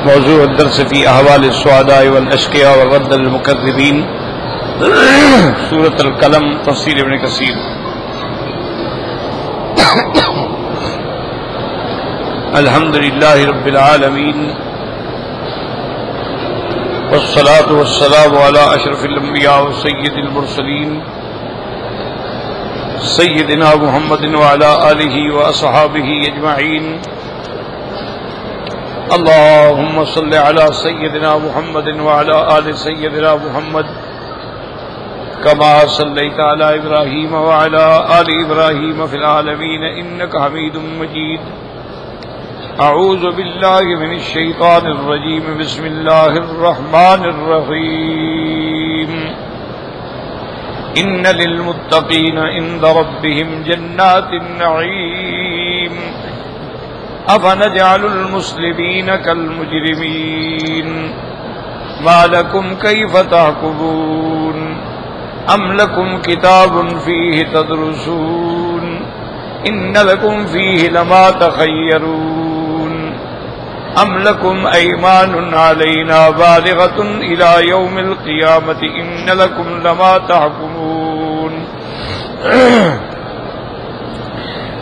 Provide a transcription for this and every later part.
موضوع الدرس في أحوال السعداء والأشقياء والرد للمكذبين، سورة القلم، تفسیر ابن کثیر۔ الحمد للہ رب العالمین، والصلاة والسلام على اشرف الانبیاء وسید المرسلین سیدنا محمد وعلى آلہ واصحابہ اجمعین۔ اللهم صل على سيدنا محمد وعلى آل سيدنا محمد كما صليت على إبراهيم وعلى آل إبراهيم في العالمين إنك حميد مجيد۔ أعوذ بالله من الشيطان الرجيم، بسم الله الرحمن الرحيم۔ إن للمتقين عند ربهم جنات النعيم، أفنجعل المسلمين كالمجرمين، ما لكم كيف تحكمون، أم لكم كتاب فيه تدرسون، إن لكم فيه لما تخيرون، أم لكم أيمان علينا بالغة إلى يوم القيامة، إن لكم لما تحكمون۔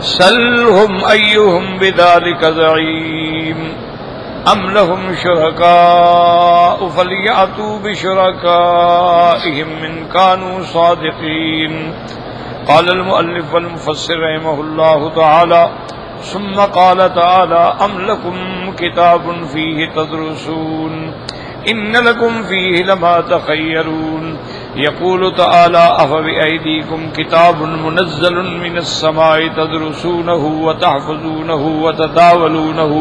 سلهم أيهم بذلك زعيم، أم لهم شركاء فليأتوا بشركائهم إن كانوا صادقين۔ قال المؤلف والمفسر رحمه الله تعالى: ثم قال تعالى: أم لكم كتاب فيه تدرسون، إن لكم فيه لما تخيرون۔ يقول تعالى: أفبأيديكم كتاب منزل من السماء تدرسونه وتحفظونه وتداولونه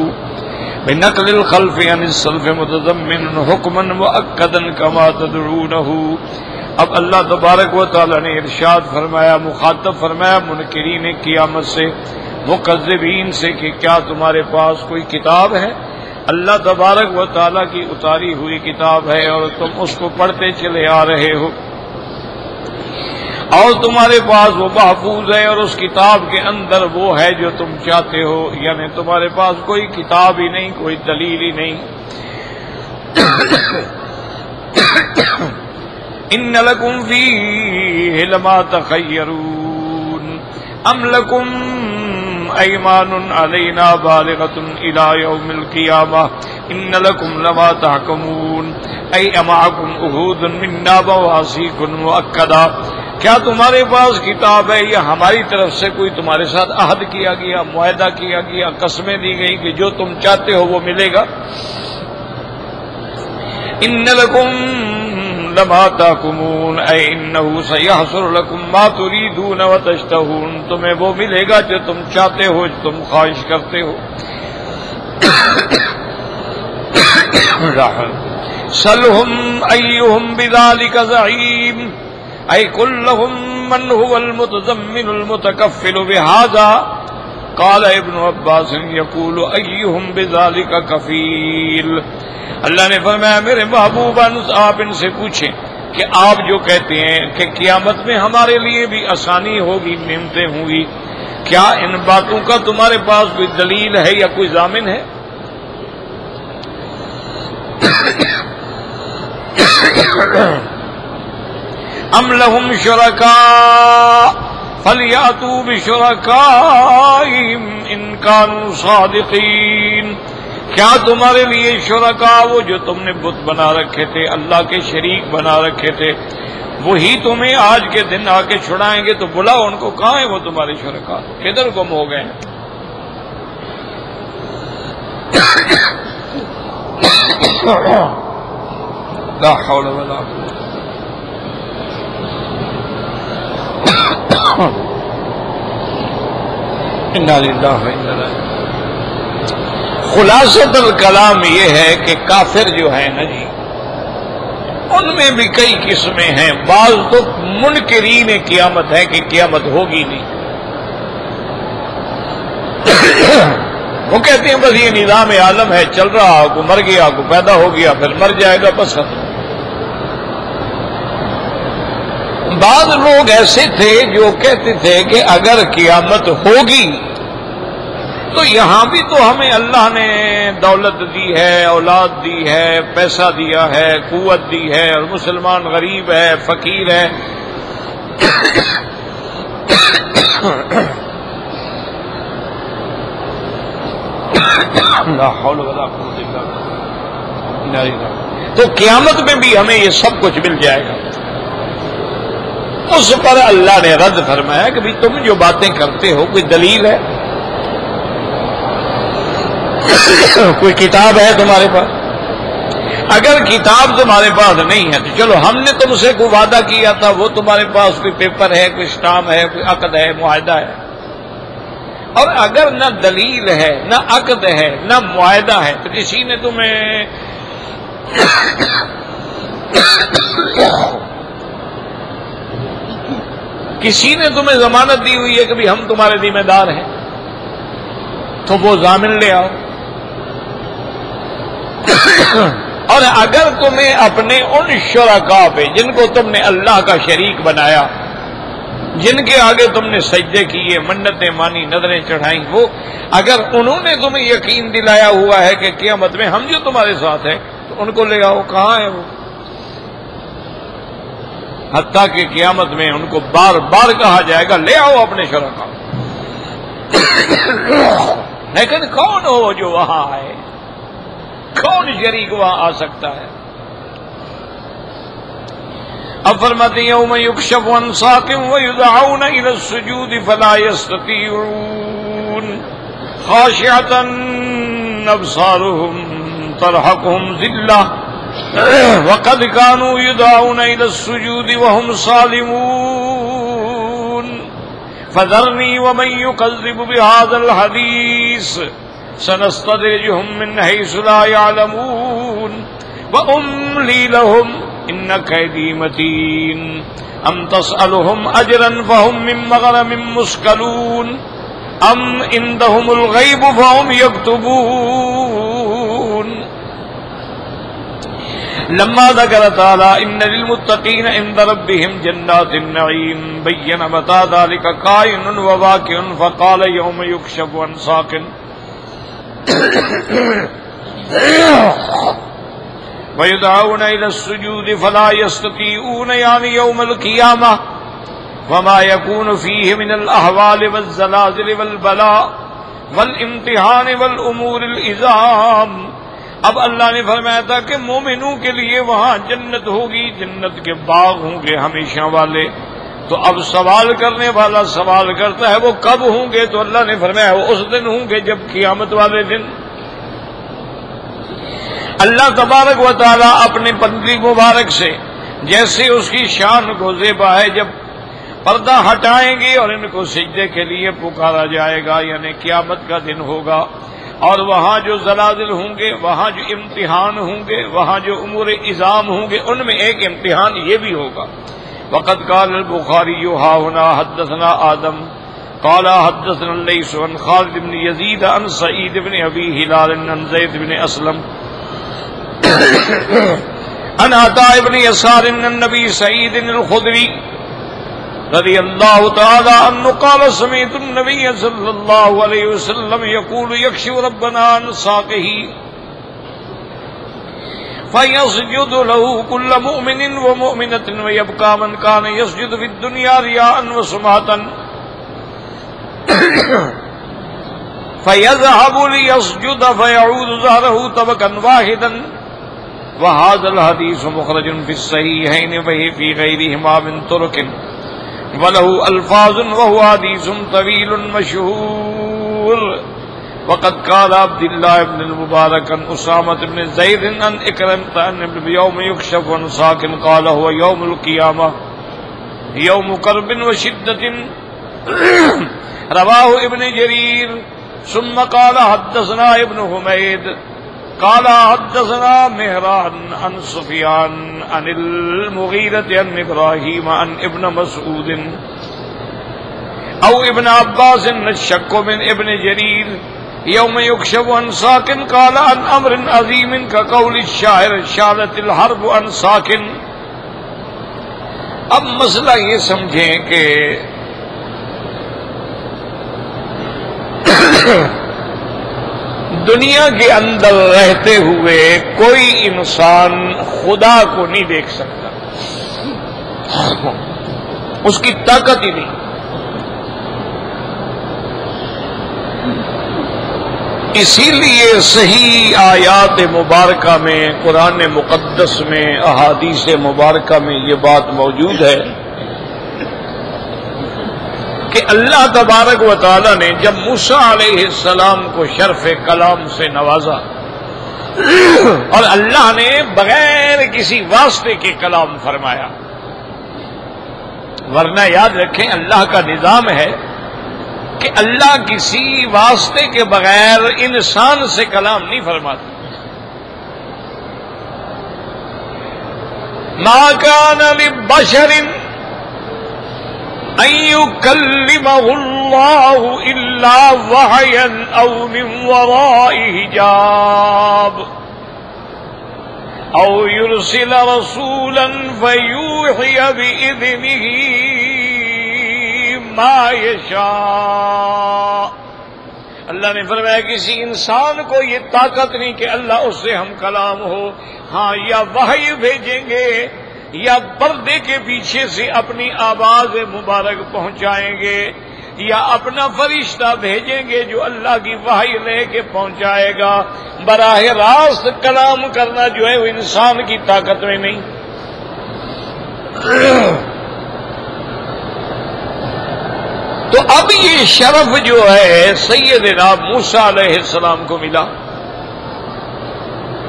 بنقل الخلف عن السلف متضمن حكما مؤكدا كما تدعونه۔ اب اللہ تبارک و تعالی نے ارشاد فرمایا، مخاطب فرمایا منکرین قیامت سے، مکذبین سے کہ کیا تمہارے پاس کوئی کتاب ہے؟ اللہ تبارک و تعالی کی اتاری ہوئی کتاب ہے اور تم اس کو پڑھتے چلے آ رہے ہو، اور تمہارے پاس وہ محفوظ ہے، اور اس کتاب کے اندر وہ ہے جو تم چاہتے ہو، یعنی تمہارے پاس کوئی کتاب ہی نہیں، کوئی دلیل ہی نہیں۔ ان لکم فیہ لما تخیرون، ام لکم ایمان علینا بالغۃ الی یوم القیامہ، ان لکم لما تحکمون، ای امعکم عہود منا مواثیق مؤکدہ، کیا تمہارے پاس کتاب ہے یا ہماری طرف سے کوئی تمہارے ساتھ عہد کیا گیا، معاہدہ کیا گیا، قسمیں دی گئی کہ جو تم چاہتے ہو وہ ملے گا؟ ان لکم لما تحکمون، اے انہ سیحصل لکم ما تریدون وتشتہون، تمہیں وہ ملے گا جو تم چاہتے ہو، جو تم خواہش کرتے ہو۔ سلہم ایہم بذالک زعیم، اے قل لہم من هو المتضمن المتکفل بہذا۔ قال ابن عباس یقول ایہم بذالک کفیل۔ اللہ نے فرمایا میرے محبوب آپ ان سے پوچھیں کہ آپ جو کہتے ہیں کہ قیامت میں ہمارے لیے بھی آسانی ہوگی، نعمتیں ہوں گی، کیا ان باتوں کا تمہارے پاس کوئی دلیل ہے یا کوئی ضامن ہے؟ ام لہم شرکاء فلیاتوا بشرکائہم ان کانوا صادقین، کیا تمہارے لیے شرکاء وہ جو تم نے بت بنا رکھے تھے، اللہ کے شریک بنا رکھے تھے، وہی تمہیں آج کے دن آ کے چھڑائیں گے؟ تو بلاؤ ان کو، کہاں ہیں وہ تمہارے شرکاء، کدھر گم ہو گئے ہیں؟ لا حول ولا قوة۔ انا للہ و انا الیہ۔ خلاصۃ الکلام یہ ہے کہ کافر جو ہے نا جی، ان میں بھی کئی قسمیں ہیں۔ بعض تو منکرین قیامت ہے کہ قیامت ہوگی نہیں، وہ کہتے ہیں بس یہ نظام عالم ہے، چل رہا، کو مر گیا، کو پیدا ہو گیا، پھر مر جائے گا، بس ختم۔ بعض لوگ ایسے تھے جو کہتے تھے کہ اگر قیامت ہوگی تو یہاں بھی تو ہمیں اللہ نے دولت دی ہے، اولاد دی ہے، پیسہ دیا ہے، قوت دی ہے، اور مسلمان غریب ہے، فقیر ہے. لا حول ولا قوت الا باللہ. تو قیامت میں بھی ہمیں یہ سب کچھ مل جائے گا. اس پر اللہ نے رد فرمایا کہ بھی تم جو باتیں کرتے ہو کوئی دلیل ہے؟ کوئی کتاب ہے تمہارے پاس؟ اگر کتاب تمہارے پاس نہیں ہے تو چلو ہم نے تم سے کوئی وعدہ کیا تھا، وہ تمہارے پاس کوئی پیپر ہے، کوئی اسٹامپ ہے، کوئی عقد ہے، معاہدہ ہے. اور اگر نہ دلیل ہے، نہ عقد ہے، نہ معاہدہ ہے، تو کسی نے تمہیں ضمانت دی ہوئی ہے کہ بھی ہم تمہارے ذمہ دار ہیں، تو وہ ضامن لے آؤ. اور اگر تمہیں اپنے ان شرکاء پہ جن کو تم نے اللہ کا شریک بنایا، جن کے آگے تم نے سجدے کیے، منتیں مانی، نظریں چڑھائیں، وہ اگر انہوں نے تمہیں یقین دلایا ہوا ہے کہ قیامت میں ہم جو تمہارے ساتھ ہیں، تو ان کو لے آؤ. کہاں ہے وہ؟ حتیٰ کہ قیامت میں ان کو بار بار کہا جائے گا لے آؤ اپنے شرکاء. لیکن کون ہو جو وہاں آئے؟ کون شریک وہاں آ سکتا ہے؟ اب فرماتے ہیں یوم یکشف عن ساق ویدعون الی السجود فلا یستطیعون خاشعۃ ابصارهم ترهقهم ذلہ وقد كانوا يدعون الى السجود وهم صالمون فذرني ومن يكذب بهذا الحديث سنستدرجهم من حيث لا يعلمون وأملي لهم إن كيدي متين أم تسألهم أجرا فهم من مغرم مثقلون أم عندهم الغيب فهم يكتبون. لما ذكر تعالى إن للمتقين عند ربهم جنات النعيم بين متى ذلك كائن وواقع فقال يوم يكشف عن ساق ويدعون إلى السجود فلا يستطيعون يعني يوم القيامة وما يكون فيه من الأهوال والزلازل والبلاء والامتحان والأمور العظام. اب اللہ نے فرمایا تھا کہ مومنوں کے لیے وہاں جنت ہوگی، جنت کے باغ ہوں گے ہمیشہ والے. تو اب سوال کرنے والا سوال کرتا ہے وہ کب ہوں گے؟ تو اللہ نے فرمایا وہ اس دن ہوں گے جب قیامت والے دن اللہ تبارک و تعالی اپنے بندی مبارک سے جیسے اس کی شان کو زیبا ہے، جب پردہ ہٹائیں گے اور ان کو سجدے کے لیے پکارا جائے گا، یعنی قیامت کا دن ہوگا. اور وہاں جو زلازل ہوں گے، وہاں جو امتحان ہوں گے، وہاں جو امور عظام ہوں گے، ان میں ایک امتحان یہ بھی ہوگا. وقد قال البخاری ها هنا حدثنا آدم قال حدثنا الليث عن خالد بن يزيد عن سعيد بن ابي هلال عن زيد بن اسلم عن عطاء بن يسار عن النبي سعيد الخدري رضي الله تعالى عنه قال سمعت النبي صلى الله عليه وسلم يقول يكشف ربنا عن ساقه فيسجد له كل مؤمن ومؤمنة ويبقى من كان يسجد في الدنيا رياء وسمعة فيذهب ليسجد فيعود ظهره طبقا واحدا. وهذا الحديث مخرج في الصحيحين وهي في غيرهما من طرق وله الفاظ وهو حديث طويل مشهور. وقد قال عبد الله بن المبارك عن أسامة بن زيد عن إكرمة أن يوم يكشف عن ساق قال هو يوم القيامة يوم كرب وشدة. رواه ابن جرير. ثم قال حدثنا ابن حميد قال حدثنا مهران عن سفيان عن المغيرة عن إبراهيم عن ابن مسعود أو ابن عباس الشك من ابن جرير يوم يكشف عن ساق قال عن أمر عظيم كقول الشاعر شالت الحرب عن ساق. اب مسئلہ یہ سمجھیں کہ دنیا کے اندر رہتے ہوئے کوئی انسان خدا کو نہیں دیکھ سکتا، اس کی طاقت ہی نہیں۔ اسی لیے صحیح آیات مبارکہ میں، قرآن مقدس میں، احادیث مبارکہ میں یہ بات موجود ہے کہ اللہ تبارک و تعالی نے جب موسیٰ علیہ السلام کو شرف کلام سے نوازا اور اللہ نے بغیر کسی واسطے کے کلام فرمایا، ورنہ یاد رکھیں اللہ کا نظام ہے کہ اللہ کسی واسطے کے بغیر انسان سے کلام نہیں فرماتا۔ ما کان لبشر ان یکلمہ اللہ الا وحیا او من وراء حجاب او یرسل رسولا فیوحی بإذنہ ما یشاء۔ اللہ نے فرمایا کسی انسان کو یہ طاقت نہیں کہ اللہ اس سے ہم کلام ہو، ہاں یا وحی بھیجیں گے یا پردے کے پیچھے سے اپنی آواز مبارک پہنچائیں گے یا اپنا فرشتہ بھیجیں گے جو اللہ کی وحی لے کے پہنچائے گا۔ براہ راست کلام کرنا جو ہے وہ انسان کی طاقت میں نہیں۔ تو اب یہ شرف جو ہے سیدنا موسیٰ علیہ السلام کو ملا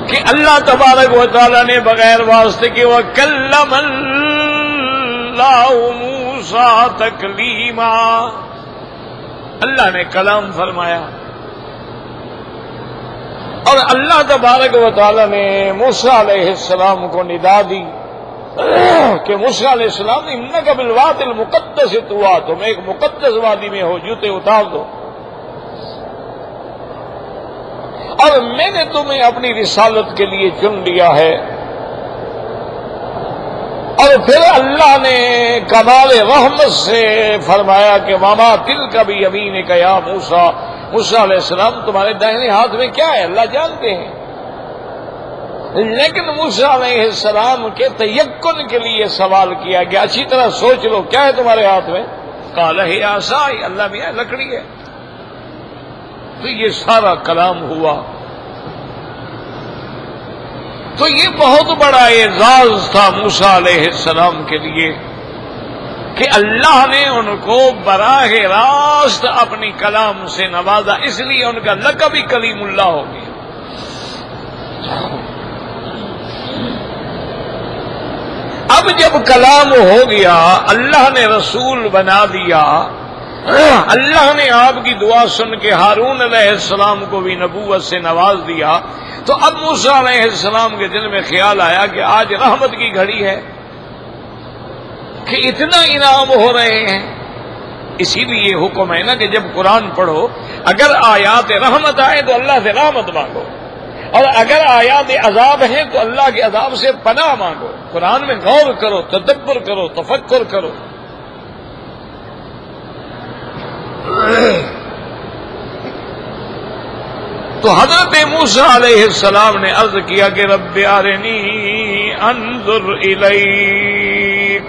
کہ اللہ تبارک و تعالی نے بغیر واسطے کے وَكَلَّمَ اللَّهُ مُوسَىٰ تَكْلِيمًا، اللہ نے کلام فرمایا اور اللہ تبارک و تعالی نے موسیٰ علیہ السلام کو ندا دی کہ موسیٰ علیہ السلام انک بالوادی المقدس طویٰ، تم ایک مقدس وادی میں ہو، جوتے اتار دو، اور میں نے تمہیں اپنی رسالت کے لیے چن لیا ہے۔ اور پھر اللہ نے کمال رحمت سے فرمایا کہ وما تلک بیمینک یا موسیٰ، موسیٰ علیہ السلام تمہارے داہنے ہاتھ میں کیا ہے اللہ جانتے ہیں۔ لیکن موسیٰ علیہ السلام کے تیقن کے لیے سوال کیا گیا، اچھی طرح سوچ لو کیا ہے تمہارے ہاتھ میں؟ قال ہی عصائی، اللہ میاں لکڑی ہے۔ تو یہ سارا کلام ہوا۔ تو یہ بہت بڑا اعزاز تھا موسیٰ علیہ السلام کے لیے کہ اللہ نے ان کو براہ راست اپنی کلام سے نوازا، اس لیے ان کا لقب ہی کلیم اللہ ہو گیا۔ اب جب کلام ہو گیا، اللہ نے رسول بنا دیا، اللہ نے آپ کی دعا سن کے ہارون علیہ السلام کو بھی نبوت سے نواز دیا، تو اب موسیٰ علیہ السلام کے دل میں خیال آیا کہ آج رحمت کی گھڑی ہے کہ اتنا انعام ہو رہے ہیں۔ اسی لیے حکم ہے نا کہ جب قرآن پڑھو اگر آیات رحمت آئے تو اللہ سے رحمت مانگو، اور اگر آیات عذاب ہیں تو اللہ کے عذاب سے پناہ مانگو۔ قرآن میں غور کرو، تدبر کرو، تفکر کرو۔ تو حضرت موسیٰ علیہ السلام نے عرض کیا کہ رب ارنی انظر الیک،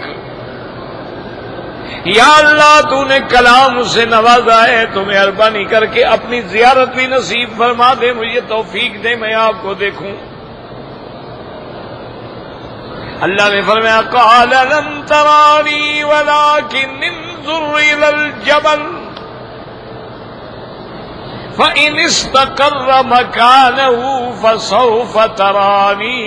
یا اللہ تو نے کلام سے نوازا ہے تو مہربانی کر کے اپنی زیارت بھی نصیب فرما دے، مجھے توفیق دے میں آپ کو دیکھوں۔ اللہ نے فرمایا قال لن ترانی ولكن انظر الى الجبل فإن استقر مكانه فسوف ترانی۔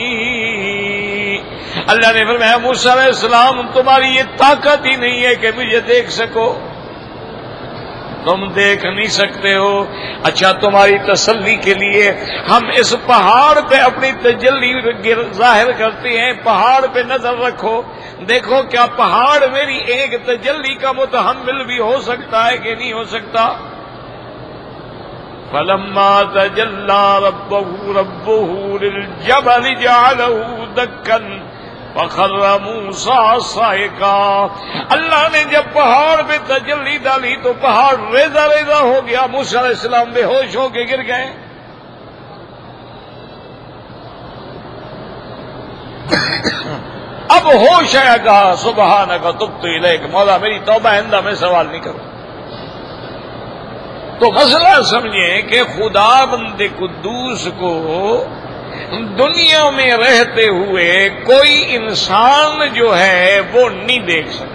اللہ نے فرمایا موسیٰ علیہ السلام تمہاری یہ طاقت ہی نہیں ہے کہ مجھے دیکھ سکو، تم دیکھ نہیں سکتے ہو۔ اچھا تمہاری تسلی کے لیے ہم اس پہاڑ پہ اپنی تجلی ظاہر کرتے ہیں، پہاڑ پہ نظر رکھو، دیکھو کیا پہاڑ میری ایک تجلی کا متحمل بھی ہو سکتا ہے کہ نہیں ہو سکتا۔ فلما تجلى ربه للجبل جعله دكا وخر موسیٰ صعقا۔ اللہ نے جب پہاڑ پہ تجلی ڈالی تو پہاڑ ریزہ ریزہ ہو گیا، موسیٰ علیہ السلام بے ہوش ہو کے گر گئے۔ اب ہوش ہے کہا سبحانک تبت الیک، مولا میری توبہ آئندہ میں سوال نہیں کروں۔ تو مسئلہ سمجھیں کہ خدا بند قدوس کو دنیا میں رہتے ہوئے کوئی انسان جو ہے وہ نہیں دیکھ سکتا،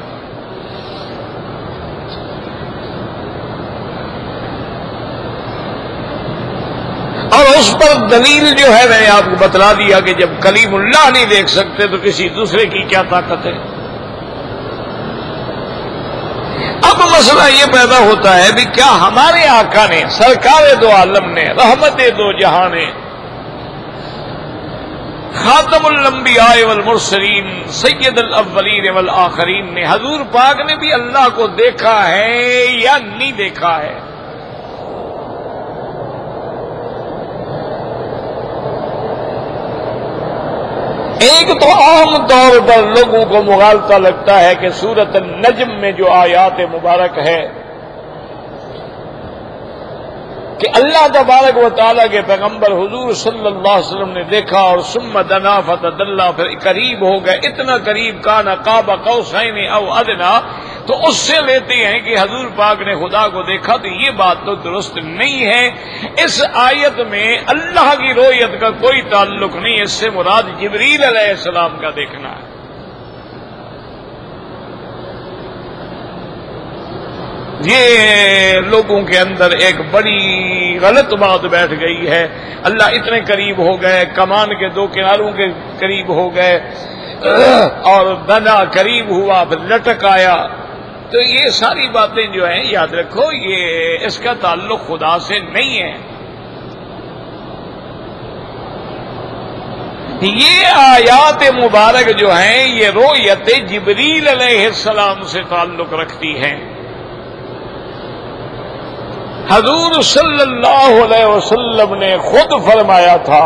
اور اس پر دلیل جو ہے میں نے آپ کو بتلا دیا کہ جب کلیم اللہ نہیں دیکھ سکتے تو کسی دوسرے کی کیا طاقت ہے۔ اب مسئلہ یہ پیدا ہوتا ہے بھی کیا ہمارے آقا نے، سرکار دو عالم نے، رحمت دو جہاں نے، خاتم الانبیاء والمرسلین، سید الاولین والآخرین نے، حضور پاک نے بھی اللہ کو دیکھا ہے یا نہیں دیکھا ہے؟ ایک تو عام طور پر لوگوں کو مغالطہ لگتا ہے کہ سورۃ النجم میں جو آیات مبارک ہے کہ اللہ تبارک و تعالیٰ کے پیغمبر حضور صلی اللہ علیہ وسلم نے دیکھا اور ثم دنا فتدلی، پھر قریب ہو گئے، اتنا قریب کان قاب قوسین او ادنا، تو اس سے لیتے ہیں کہ حضور پاک نے خدا کو دیکھا، تو یہ بات تو درست نہیں ہے۔ اس آیت میں اللہ کی رؤیت کا کوئی تعلق نہیں، اس سے مراد جبریل علیہ السلام کا دیکھنا ہے۔ یہ لوگوں کے اندر ایک بڑی غلط بات بیٹھ گئی ہے، اللہ اتنے قریب ہو گئے، کمان کے دو کناروں کے قریب ہو گئے، اور دنا قریب ہوا، پھر لٹک آیا۔ تو یہ ساری باتیں جو ہیں یاد رکھو، یہ اس کا تعلق خدا سے نہیں ہے۔ یہ آیات مبارک جو ہیں یہ رؤیت جبریل علیہ السلام سے تعلق رکھتی ہیں۔ حضور صلی اللہ علیہ وسلم نے خود فرمایا تھا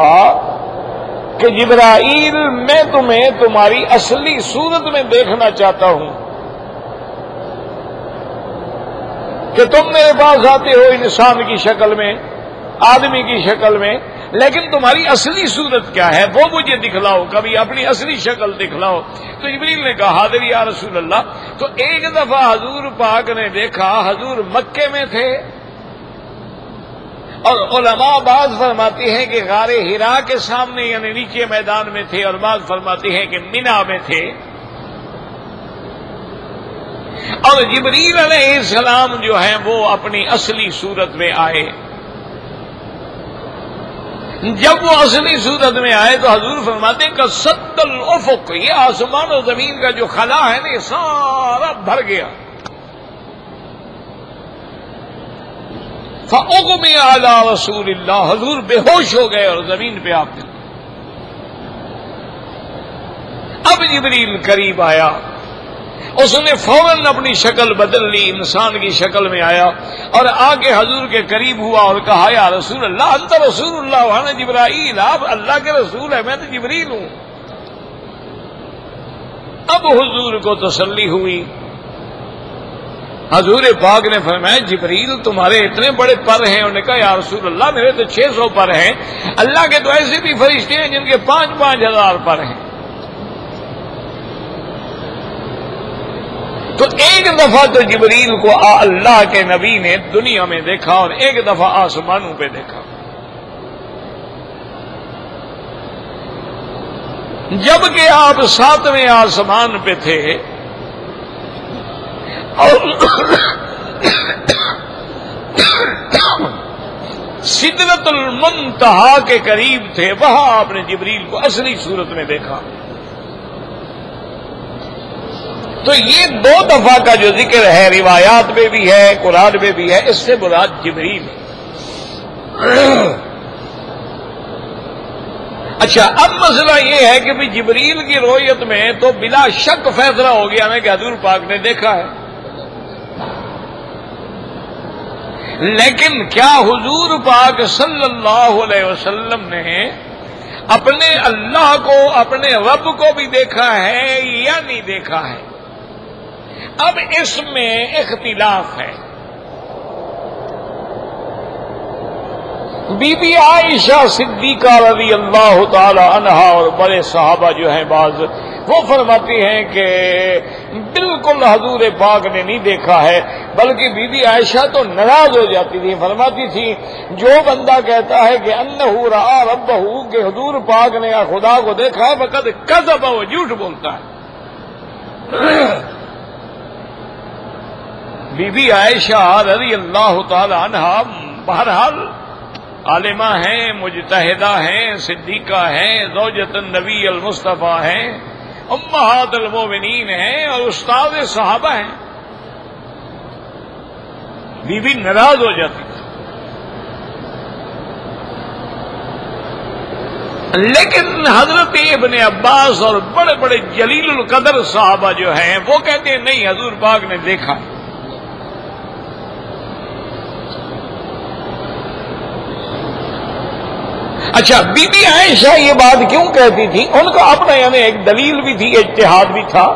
کہ جبرائیل میں تمہیں تمہاری اصلی صورت میں دیکھنا چاہتا ہوں، کہ تم میرے پاس آتے ہو انسان کی شکل میں، آدمی کی شکل میں، لیکن تمہاری اصلی صورت کیا ہے وہ مجھے دکھلاؤ، کبھی اپنی اصلی شکل دکھلاؤ۔ تو جبریل نے کہا حاضر یا رسول اللہ۔ تو ایک دفعہ حضور پاک نے دیکھا، حضور مکے میں تھے، اور علماء بعض فرماتے ہیں کہ غار حرا کے سامنے یعنی نیچے میدان میں تھے، اور بعض فرماتے ہیں کہ مینا میں تھے، اور جبریل علیہ السلام جو ہیں وہ اپنی اصلی صورت میں آئے۔ جب وہ اصلی صورت میں آئے تو حضور فرماتے ہیں کہ سد الافق، یہ آسمان اور زمین کا جو خلا ہے نا یہ سارا بھر گیا۔ فاغمی علی رسول اللہ، حضور بے ہوش ہو گئے اور زمین پہ آپ نے۔ اب جبریل قریب آیا، اس نے فوراً اپنی شکل بدل لی، انسان کی شکل میں آیا اور آگے حضور کے قریب ہوا اور کہا یا رسول اللہ انت رسول اللہ وانا جبرائیل، آپ اللہ کے رسول ہیں، میں تو جبریل ہوں۔ اب حضور کو تسلی ہوئی، حضور پاک نے فرمایا جبریل تمہارے اتنے بڑے پر ہیں؟ انہوں نے کہا یا رسول اللہ میرے تو 600 پر ہیں، اللہ کے تو ایسے بھی فرشتے ہیں جن کے 5,000 ہزار پر ہیں۔ تو ایک دفعہ تو جبریل کو اللہ کے نبی نے دنیا میں دیکھا اور ایک دفعہ آسمانوں پہ دیکھا۔ جبکہ آپ 7ویں آسمان پہ تھے اور سدرۃ المنتہا کے قریب تھے، وہاں آپ نے جبریل کو اصلی صورت میں دیکھا۔ تو یہ 2 دفعہ کا جو ذکر ہے روایات میں بھی ہے، قرآن میں بھی ہے، اس سے مراد جبریل۔ اچھا اب مسئلہ یہ ہے کہ بھی جبریل کی رؤیت میں تو بلا شک فیصلہ ہو گیا نا کہ حضور پاک نے دیکھا ہے، لیکن کیا حضور پاک صلی اللہ علیہ وسلم نے اپنے اللہ کو، اپنے رب کو بھی دیکھا ہے یا نہیں دیکھا ہے؟ اب اس میں اختلاف ہے۔ بی بی عائشہ صدیقہ رضی اللہ تعالی عنہا اور بڑے صحابہ جو ہیں بعض، وہ فرماتی ہیں کہ بالکل حضور پاک نے نہیں دیکھا ہے، بلکہ بی بی عائشہ تو ناراض ہو جاتی تھی، فرماتی تھی جو بندہ کہتا ہے کہ انہ رأى ربہ، کہ حضور پاک نے خدا کو دیکھا ہے، فقط کذب، وہ جھوٹ بولتا ہے۔ بی بی عائشہ رضی اللہ تعالی عنہا بہرحال عالمہ ہیں، مجتہدہ ہیں، صدیقہ ہیں، زوجۃ النبی المصطفیٰ ہیں، امہات المومنین ہیں اور استاد صحابہ ہیں۔ بی بی ناراض ہو جاتی تھی، لیکن حضرت ابن عباس اور بڑے بڑے جلیل القدر صحابہ جو ہیں وہ کہتے ہیں نہیں، حضور پاک نے دیکھا۔ اچھا، بی بی عائشہ یہ بات کیوں کہتی تھی؟ ان کا اپنا یعنی ایک دلیل بھی تھی، اجتہاد بھی تھا۔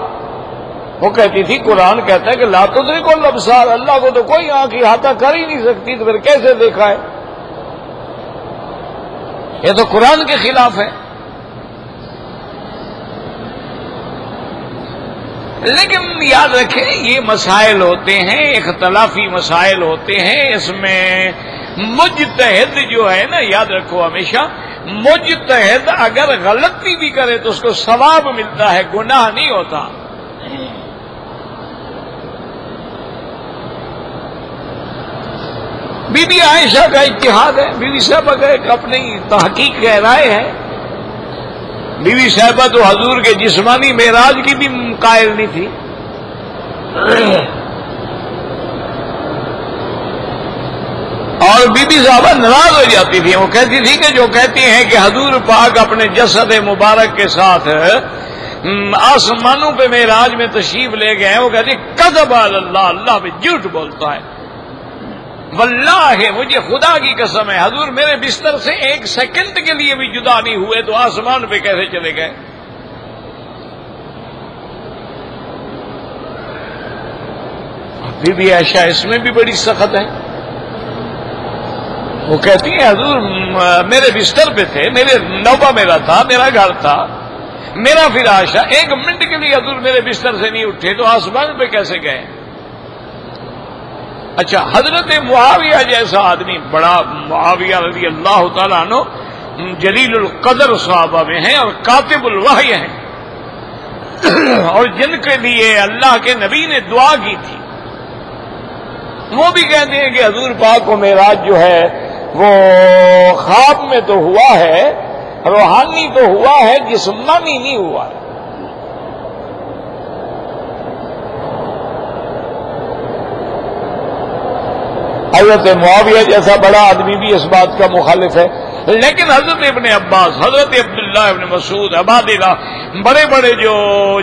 وہ کہتی تھی قرآن کہتا ہے کہ لا تدرک الابصار، اللہ کو تو کوئی آنکھ احاطہ کر ہی نہیں سکتی، تو پھر کیسے دیکھا ہے؟ یہ تو قرآن کے خلاف ہے۔ لیکن یاد رکھیں یہ مسائل ہوتے ہیں، اختلافی مسائل ہوتے ہیں، اس میں مجتہد جو ہے نا، یاد رکھو ہمیشہ مجتہد اگر غلطی بھی کرے تو اس کو ثواب ملتا ہے، گناہ نہیں ہوتا۔ بی بی عائشہ کا اجتہاد ہے، بی بی صاحبہ کا ایک اپنی تحقیق کا رائے ہے۔ بی بی صاحبہ تو حضور کے جسمانی معراج کی بھی قائل نہیں تھی، اور بی بی صاحبہ ناراض ہو جاتی تھی۔ وہ کہتی تھی کہ جو کہتی ہیں کہ حضور پاک اپنے جسد مبارک کے ساتھ آسمانوں پہ معراج میں تشریف لے گئے ہیں، وہ کہتی کذب علی اللہ، اللہ پہ جھوٹ بولتا ہے۔ واللہ مجھے خدا کی قسم ہے، حضور میرے بستر سے ایک سیکنڈ کے لیے بھی جدا نہیں ہوئے، تو آسمان پہ کیسے چلے گئے؟ بی بی عائشہ اس میں بھی بڑی سخت ہے۔ وہ کہتی ہیں حضور میرے بستر پہ تھے، میرے نوبہ میرا تھا، میرا گھر تھا، میرا فراش ہے، ایک منٹ کے لیے حضور میرے بستر سے نہیں اٹھے، تو آسمان پہ کیسے گئے؟ اچھا، حضرت معاویہ جیسا آدمی، بڑا معاویہ رضی اللہ تعالیٰ عنہ جلیل القدر صحابہ میں ہیں اور کاتب الوحی ہیں، اور جن کے لیے اللہ کے نبی نے دعا کی تھی، وہ بھی کہتے ہیں کہ حضور پاک کو معراج جو ہے وہ خواب میں تو ہوا ہے، روحانی تو ہوا ہے، جسمانی نہیں ہوا ہے۔ حضرت معاویہ جیسا بڑا آدمی بھی اس بات کا مخالف ہے، لیکن حضرت ابن عباس، حضرت عبداللہ ابن مسعود، عبادلہ، بڑے بڑے جو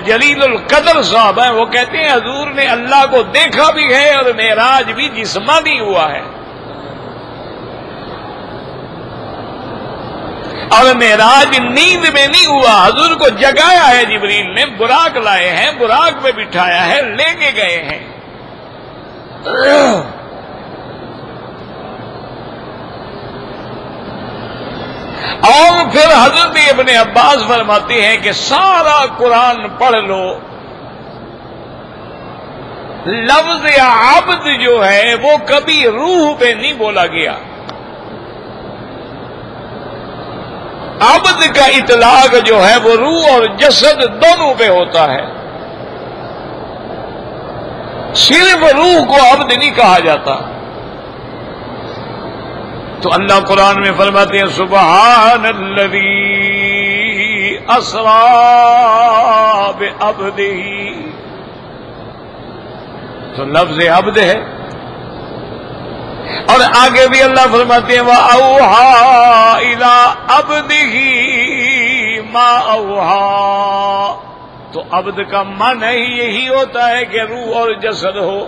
جلیل القدر صاحب ہیں، وہ کہتے ہیں حضور نے اللہ کو دیکھا بھی ہے اور معراج بھی جسمانی ہوا ہے، اور معراج نیند میں نہیں ہوا، حضور کو جگایا ہے جبریل نے، براق لائے ہیں، براق میں بٹھایا ہے، لے کے گئے ہیں۔ اور پھر حضرت ابن عباس فرماتے ہیں کہ سارا قرآن پڑھ لو، لفظ عبد جو ہے وہ کبھی روح پہ نہیں بولا گیا، عبد کا اطلاق جو ہے وہ روح اور جسد دونوں پہ ہوتا ہے، صرف روح کو عبد نہیں کہا جاتا۔ تو اللہ قرآن میں فرماتے ہیں سبحان الذی اسری بعبدہ، تو لفظ عبد ہے، اور آگے بھی اللہ فرماتے ہیں وَأَوْحَىٰ إِلَىٰ عَبْدِهِ مَا أَوْحَىٰ، تو عبد کا معنی ہی یہی ہوتا ہے کہ روح اور جسد ہو،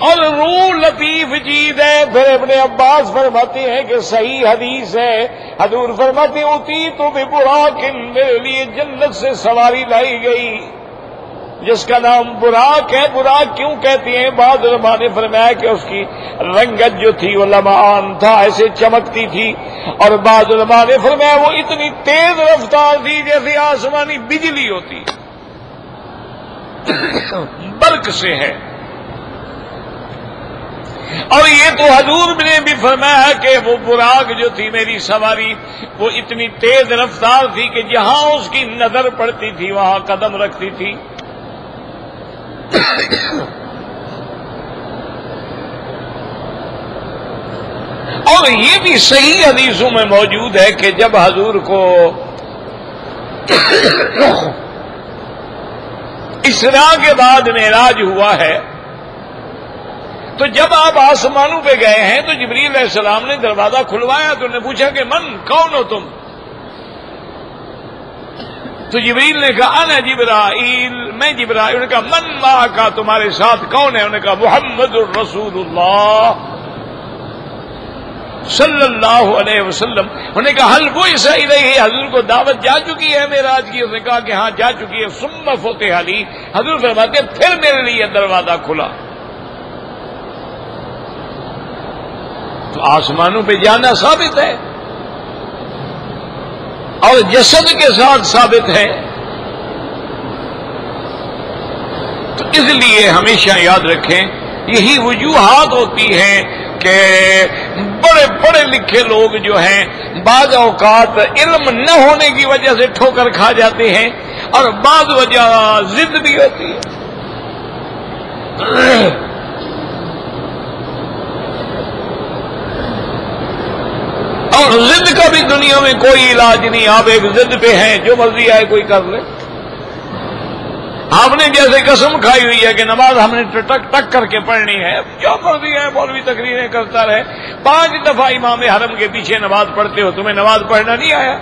اور روح لطیف چیز ہے۔ پھر ابن عباس فرماتے ہیں کہ صحیح حدیث ہے، حضور فرماتے ہیں اُتِیتُ بِبُرَاقٍ، میرے لیے جنت سے سواری لائی گئی، جس کا نام براق ہے. براق کیوں کہتی ہیں؟ بعض علماء نے فرمایا کہ اس کی رنگت جو تھی وہ لمعان تھا، ایسے چمکتی تھی، اور بعض علماء نے فرمایا وہ اتنی تیز رفتار تھی جیسے آسمانی بجلی ہوتی، برق سے ہے. اور یہ تو حضور نے بھی فرمایا کہ وہ براق جو تھی میری سواری وہ اتنی تیز رفتار تھی کہ جہاں اس کی نظر پڑتی تھی وہاں قدم رکھتی تھی. اور یہ بھی صحیح حدیثوں میں موجود ہے کہ جب حضور کو اسراء کے بعد معراج ہوا ہے تو جب آپ آسمانوں پہ گئے ہیں تو جبریل علیہ السلام نے دروازہ کھلوایا تو انہوں نے پوچھا کہ من کون ہو تم؟ تو جبریل نے کہا انا جبرائیل، میں جبرائیل. انہوں نے کہا من معک، تمہارے ساتھ کون ہے؟ انہوں نے کہا محمد الرسول اللہ صلی اللہ علیہ وسلم. انہوں نے کہا حل بعث الیہ، حضور کو دعوت جا چکی ہے معراج کی؟ اس نے کہا کہ ہاں جا چکی ہے. ثم فتح لی، حضور فرماتے پھر میرے لیے دروازہ کھلا. تو آسمانوں پہ جانا ثابت ہے اور جسد کے ساتھ ثابت ہے. تو اس لیے ہمیشہ یاد رکھیں یہی وجوہات ہوتی ہیں کہ بڑے پڑھے لکھے لوگ جو ہیں بعض اوقات علم نہ ہونے کی وجہ سے ٹھوکر کھا جاتے ہیں اور بعض وجہ ضد بھی ہوتی ہے. اور ضد کا بھی دنیا میں کوئی علاج نہیں. آپ ایک ضد پہ ہیں، جو مرضی آئے کوئی کر لے. آپ نے جیسے قسم کھائی ہوئی ہے کہ نماز ہم نے ٹک ٹک کر کے پڑھنی ہے، جو مرضی ہے مولوی تقریریں کرتا رہے. 5 دفعہ امام حرم کے پیچھے نماز پڑھتے ہو، تمہیں نماز پڑھنا نہیں آیا؟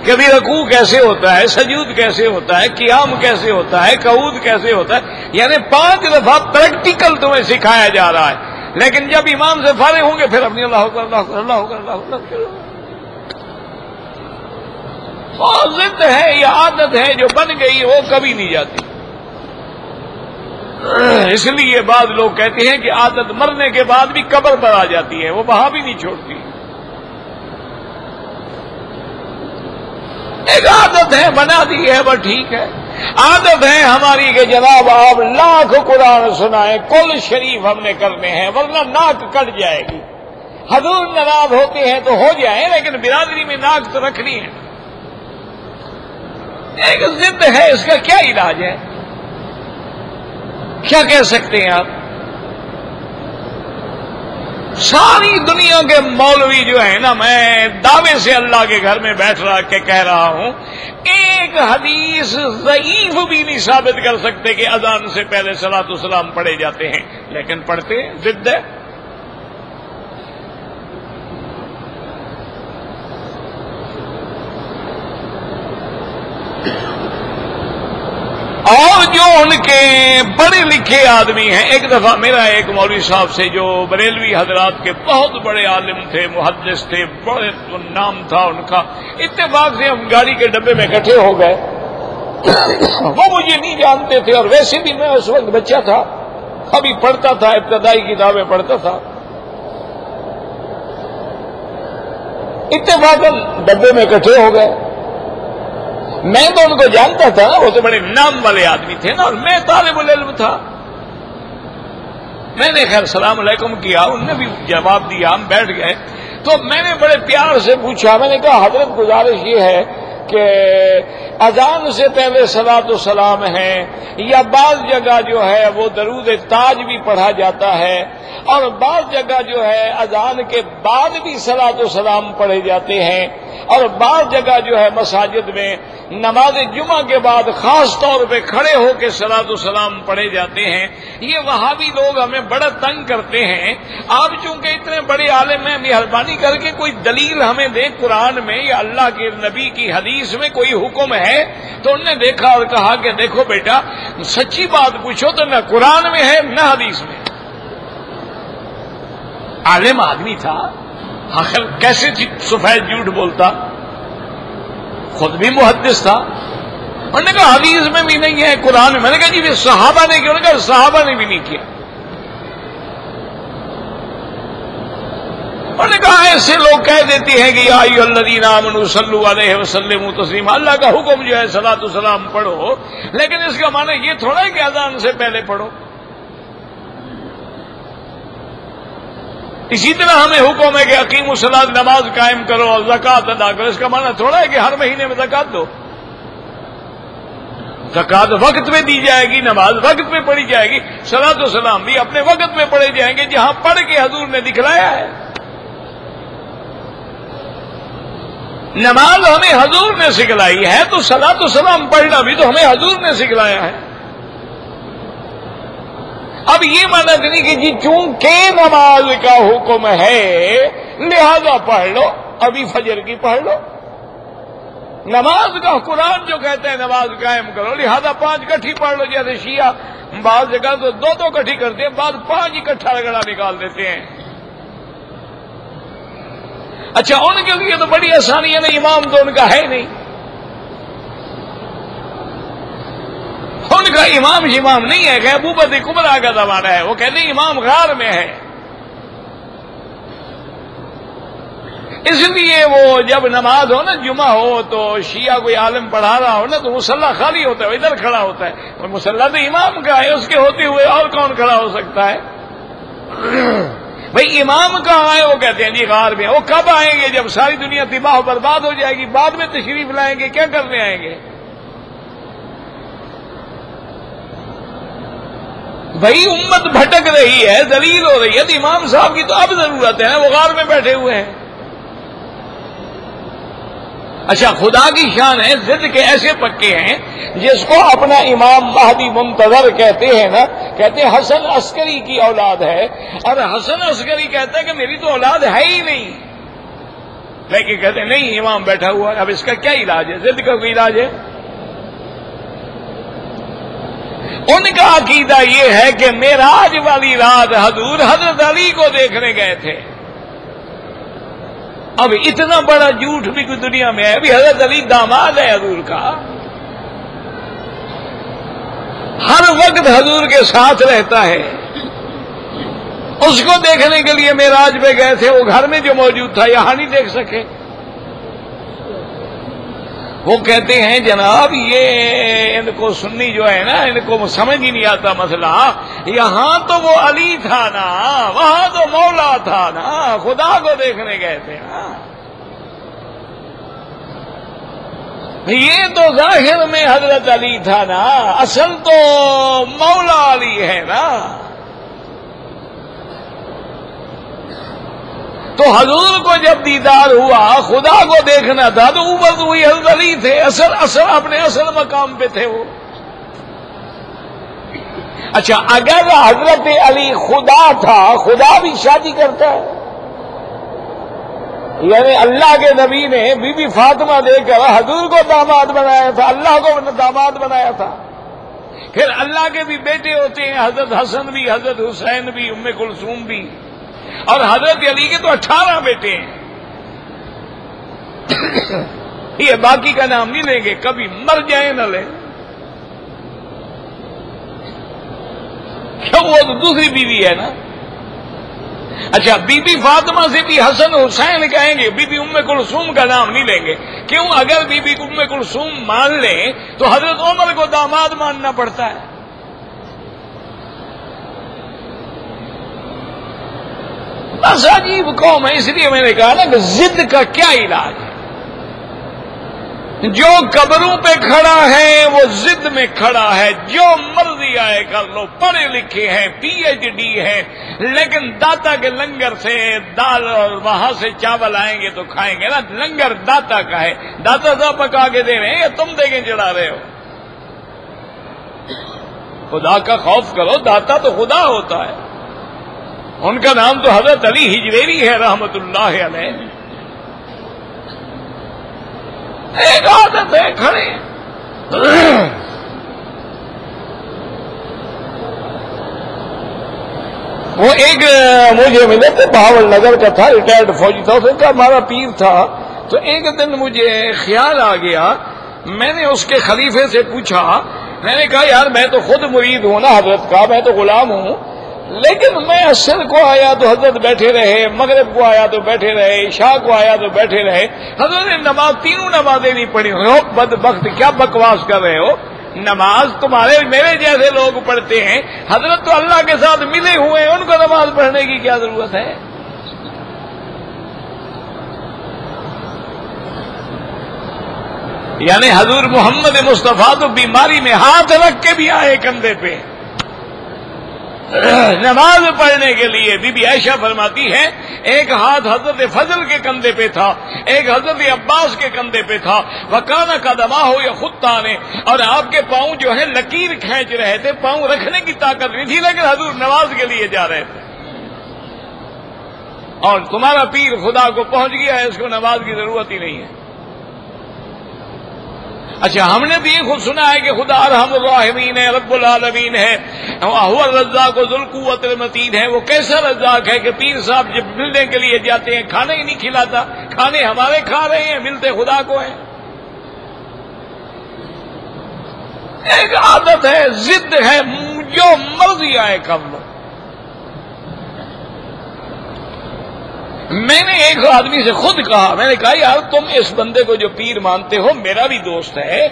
کبھی رکوع کیسے ہوتا ہے، سجود کیسے ہوتا ہے، قیام کیسے ہوتا ہے، قعود کیسے ہوتا ہے، یعنی 5 دفعہ پریکٹیکل تمہیں سکھایا جا رہا ہے. لیکن جب امام سے فارغ ہوں گے پھر اپنی اللہ اکبر اللہ اکبر اللہ اکبر اللہ اکبر. اور ضد ہے یا عادت ہے جو بن گئی وہ کبھی نہیں جاتی. اس لیے بعض لوگ کہتے ہیں کہ عادت مرنے کے بعد بھی قبر پر آ جاتی ہے، وہ وہاں بھی نہیں چھوڑتی. ایک عادت ہے بنا دی ہے، بس ٹھیک ہے. عادت ہے ہماری کہ جناب آپ لاکھ قرآن سنائیں، کل شریف ہم نے کرنے ہیں ورنہ ناک کٹ جائے گی. حضور ناراض ہوتے ہیں تو ہو جائیں لیکن برادری میں ناک تو رکھنی ہے. ایک ضد ہے، اس کا کیا علاج ہے؟ کیا کہہ سکتے ہیں آپ؟ ساری دنیا کے مولوی جو ہے نا، میں دعوے سے اللہ کے گھر میں بیٹھ رہا کے کہہ رہا ہوں، ایک حدیث ضعیف بھی نہیں ثابت کر سکتے کہ اذان سے پہلے صلاۃ والسلام پڑھے جاتے ہیں، لیکن پڑھتے ہیں. ضد ہے. اور جو ان کے بڑے لکھے آدمی ہیں، ایک دفعہ میرا ایک مولوی صاحب سے جو بریلوی حضرات کے بہت بڑے عالم تھے، محدث تھے، بڑے نام تھا ان کا، اتفاق سے ہم گاڑی کے ڈبے میں اکٹھے ہو گئے. وہ مجھے نہیں جانتے تھے اور ویسے بھی میں اس وقت بچہ تھا، ابھی پڑھتا تھا، ابتدائی کتابیں پڑھتا تھا. اتفاقاً ڈبے میں اکٹھے ہو گئے. میں تو ان کو جانتا تھا، وہ تو بڑے نام والے آدمی تھے نا، اور میں طالب العلم تھا. میں نے خیر السلام علیکم کیا، انہوں نے بھی جواب دیا، ہم بیٹھ گئے. تو میں نے بڑے پیار سے پوچھا، میں نے کہا حضرت گزارش یہ ہے کہ اذان سے پہلے صلاۃ و سلام ہے یا بعض جگہ جو ہے وہ درود تاج بھی پڑھا جاتا ہے اور بعض جگہ جو ہے اذان کے بعد بھی صلاۃ و سلام پڑھے جاتے ہیں اور بعض جگہ جو ہے مساجد میں نماز جمعہ کے بعد خاص طور پہ کھڑے ہو کے صلاۃ و سلام پڑھے جاتے ہیں. یہ وہابی لوگ ہمیں بڑا تنگ کرتے ہیں. آپ چونکہ اتنے بڑے عالم ہیں، مہربانی کر کے کوئی دلیل ہمیں دیں قرآن میں یا اللہ کے نبی کی حدیث میں کوئی حکم ہے. تو انہوں نے دیکھا اور کہا کہ دیکھو بیٹا، سچی بات پوچھو تو نہ قرآن میں ہے نہ حدیث میں. عالم آدمی تھا، آخر کیسے سفید جھوٹ بولتا، خود بھی محدث تھا. انہوں نے کہا حدیث میں بھی نہیں ہے، قرآن میں. میں نے کہا جی صحابہ نے کیا؟ انہوں نے کہا صحابہ نے بھی نہیں کیا. انہوں نے کہا ایسے لوگ کہہ دیتے ہیں کہ یا ایھا الذین آمنوا صلوا علیہ وسلموا تسلیما، اللہ کا حکم جو ہے صلاۃ و سلام پڑھو، لیکن اس کا معنی یہ تھوڑا ہے کہ اذان سے پہلے پڑھو. اسی طرح ہمیں حکم ہے کہ اقیموا الصلاۃ، نماز قائم کرو اور زکوٰۃ ادا کرو، اس کا معنی تھوڑا ہے کہ ہر مہینے میں زکوٰۃ دو. زکوٰۃ وقت میں دی جائے گی، نماز وقت میں پڑھی جائے گی، صلاۃ و سلام بھی اپنے وقت میں پڑھے جائیں گے جہاں پڑھ کے حضور نے دکھلایا ہے. نماز ہمیں حضور نے سکھلائی ہے تو صلاۃ و سلام پڑھنا بھی تو ہمیں حضور نے سکھلایا ہے. اب یہ مانا نہیں کہ جی چونکہ نماز کا حکم ہے لہذا پڑھ لو، ابھی فجر کی پڑھ لو. نماز کا قرآن جو کہتے ہیں نماز قائم کرو، لہذا 5 اکٹھی پڑھ لو. جیسے شیعہ بعض جگہ تو 2 اکٹھی کرتے ہیں، بعض 5 اکٹھا رگڑا نکال دیتے ہیں. اچھا ان کے لیے تو بڑی آسانی ہے نا، امام تو ان کا ہے نہیں. ان کا امام نہیں ہے کہ ابوبکر کبریٰ کا زمانہ ہے، وہ کہتے ہیں امام غار میں ہے. اس لیے وہ جب نماز ہو نا، جمعہ ہو تو شیعہ کوئی عالم پڑھا رہا ہو نا تو مصلی خالی ہوتا ہے، وہ ادھر کھڑا ہوتا ہے. اور مصلی تو امام کا ہے، اس کے ہوتے ہوئے اور کون کھڑا ہو سکتا ہے؟ بھئی امام کہاں آئے؟ وہ کہتے ہیں جی غار میں. وہ کب آئیں گے؟ جب ساری دنیا تباہ و برباد ہو جائے گی، بعد میں تشریف لائیں گے. کیا کرنے آئیں گے؟ بھئی امت بھٹک رہی ہے، ذلیل ہو رہی ہے، تو امام صاحب کی تو اب ضرورت ہے نا، وہ غار میں بیٹھے ہوئے ہیں. اچھا خدا کی شان ہے، ضد کے ایسے پکے ہیں جس کو اپنا امام مہدی منتظر کہتے ہیں نا، کہتے ہیں حسن عسکری کی اولاد ہے، اور حسن عسکری کہتا ہے کہ میری تو اولاد ہے ہی نہیں، لیکن کہتے ہیں نہیں امام بیٹھا ہوا ہے. اب اس کا کیا علاج ہے؟ ضد کا کوئی علاج ہے؟ ان کا عقیدہ یہ ہے کہ معراج والی رات حضور حضرت علی کو دیکھنے گئے تھے. اب اتنا بڑا جھوٹ بھی کوئی دنیا میں ہے؟ ابھی حضرت علی داماد ہے حضور کا، ہر وقت حضور کے ساتھ رہتا ہے. اس کو دیکھنے کے لیے معراج پہ گئے تھے، وہ گھر میں جو موجود تھا یہاں نہیں دیکھ سکے. وہ کہتے ہیں جناب یہ ان کو سنی جو ہے نا، ان کو سمجھ ہی نہیں آتا مسئلہ. یہاں تو وہ علی تھا نا، وہاں تو مولا تھا نا، خدا کو دیکھنے گئے تھے نا. یہ تو ظاہر میں حضرت علی تھا نا، اصل تو مولا علی ہے نا. تو حضور کو جب دیدار ہوا، خدا کو دیکھنا تھا تو اوپر تو وہی حضرت علی تھے، اصل اپنے اصل مقام پہ تھے وہ. اچھا اگر حضرت علی خدا تھا، خدا بھی شادی کرتا ہے؟ یعنی اللہ کے نبی نے بی بی فاطمہ دے کر حضور کو داماد بنایا تھا، اللہ کو داماد بنایا تھا. پھر اللہ کے بھی بیٹے ہوتے ہیں، حضرت حسن بھی، حضرت حسین بھی، ام کلثوم بھی، اور حضرت علی کے تو 18 بیٹے ہیں. یہ باقی کا نام نہیں لیں گے، کبھی مر جائیں نہ لیں. کیوں؟ وہ تو دوسری بیوی ہے نا. اچھا بی بی فاطمہ سے بھی حسن حسین کہیں گے، بی بی ام کلثوم کا نام نہیں لیں گے. کیوں؟ اگر بی بی ام کلثوم مان لیں تو حضرت عمر کو داماد ماننا پڑتا ہے. بس عجیب قوم ہے. اس لیے میں نے کہا نا کہ ضد کا کیا علاج ہے؟ جو قبروں پہ کھڑا ہے وہ ضد میں کھڑا ہے، جو مرضی آئے کر لو، پڑھے لکھے ہیں، PhD ہے، لیکن داتا کے لنگر سے دال اور وہاں سے چاول آئیں گے تو کھائیں گے نا. لنگر داتا کا ہے، داتا صاحب پکا کے دے رہے ہیں یا تم دے کے چڑھا رہے ہو؟ خدا کا خوف کرو، داتا تو خدا ہوتا ہے. ان کا نام تو حضرت علی ہجویری ہے رحمت اللہ علیہ. ایک عادت ہے کھڑے وہ ایک مجھے ملے تھے، بہاول نگر کا تھا، ریٹائرڈ فوجی تھا. اس کا ہمارا پیر تھا. تو ایک دن مجھے خیال آ گیا میں نے اس کے خلیفے سے پوچھا، میں نے کہا یار میں تو خود مرید ہوں نا حضرت کا، میں تو غلام ہوں، لیکن میں عصر کو آیا تو حضرت بیٹھے رہے، مغرب کو آیا تو بیٹھے رہے، عشاء کو آیا تو بیٹھے رہے، حضرت نے نماز تینوں نمازیں نہیں پڑھی۔ ہو بدبخت، کیا بکواس کر رہے ہو؟ نماز تمہارے میرے جیسے لوگ پڑھتے ہیں، حضرت تو اللہ کے ساتھ ملے ہوئے ہیں، ان کو نماز پڑھنے کی کیا ضرورت ہے؟ یعنی حضور محمد مصطفیٰ تو بیماری میں ہاتھ رکھ کے بھی آئے کندھے پہ نماز پڑھنے کے لیے۔ بی بی عائشہ فرماتی ہے ایک ہاتھ حضرت فضل کے کندھے پہ تھا، ایک حضرت عباس کے کندھے پہ تھا، وکانہ قدمہ ہو یا خطانے، اور آپ کے پاؤں جو ہے لکیر کھینچ رہے تھے، پاؤں رکھنے کی طاقت نہیں تھی، لیکن حضور نماز کے لیے جا رہے تھے۔ اور تمہارا پیر خدا کو پہنچ گیا ہے، اس کو نماز کی ضرورت ہی نہیں ہے۔ اچھا، ہم نے بھی یہ خود سنا ہے کہ خدا ارحم الراحمین ہے، رب العالمین ہے، هو الرزاق ذو القوۃ المتین ہے۔ وہ کیسا رزاق ہے کہ پیر صاحب جب ملنے کے لیے جاتے ہیں کھانا ہی نہیں کھلاتا، کھانے ہمارے کھا رہے ہیں، ملتے خدا کو ہیں۔ ایک عادت ہے، ضد ہے، جو مرضی آئے کر لو۔ میں نے ایک آدمی سے خود کہا، میں نے کہا یار تم اس بندے کو جو پیر مانتے ہو، میرا بھی دوست ہے،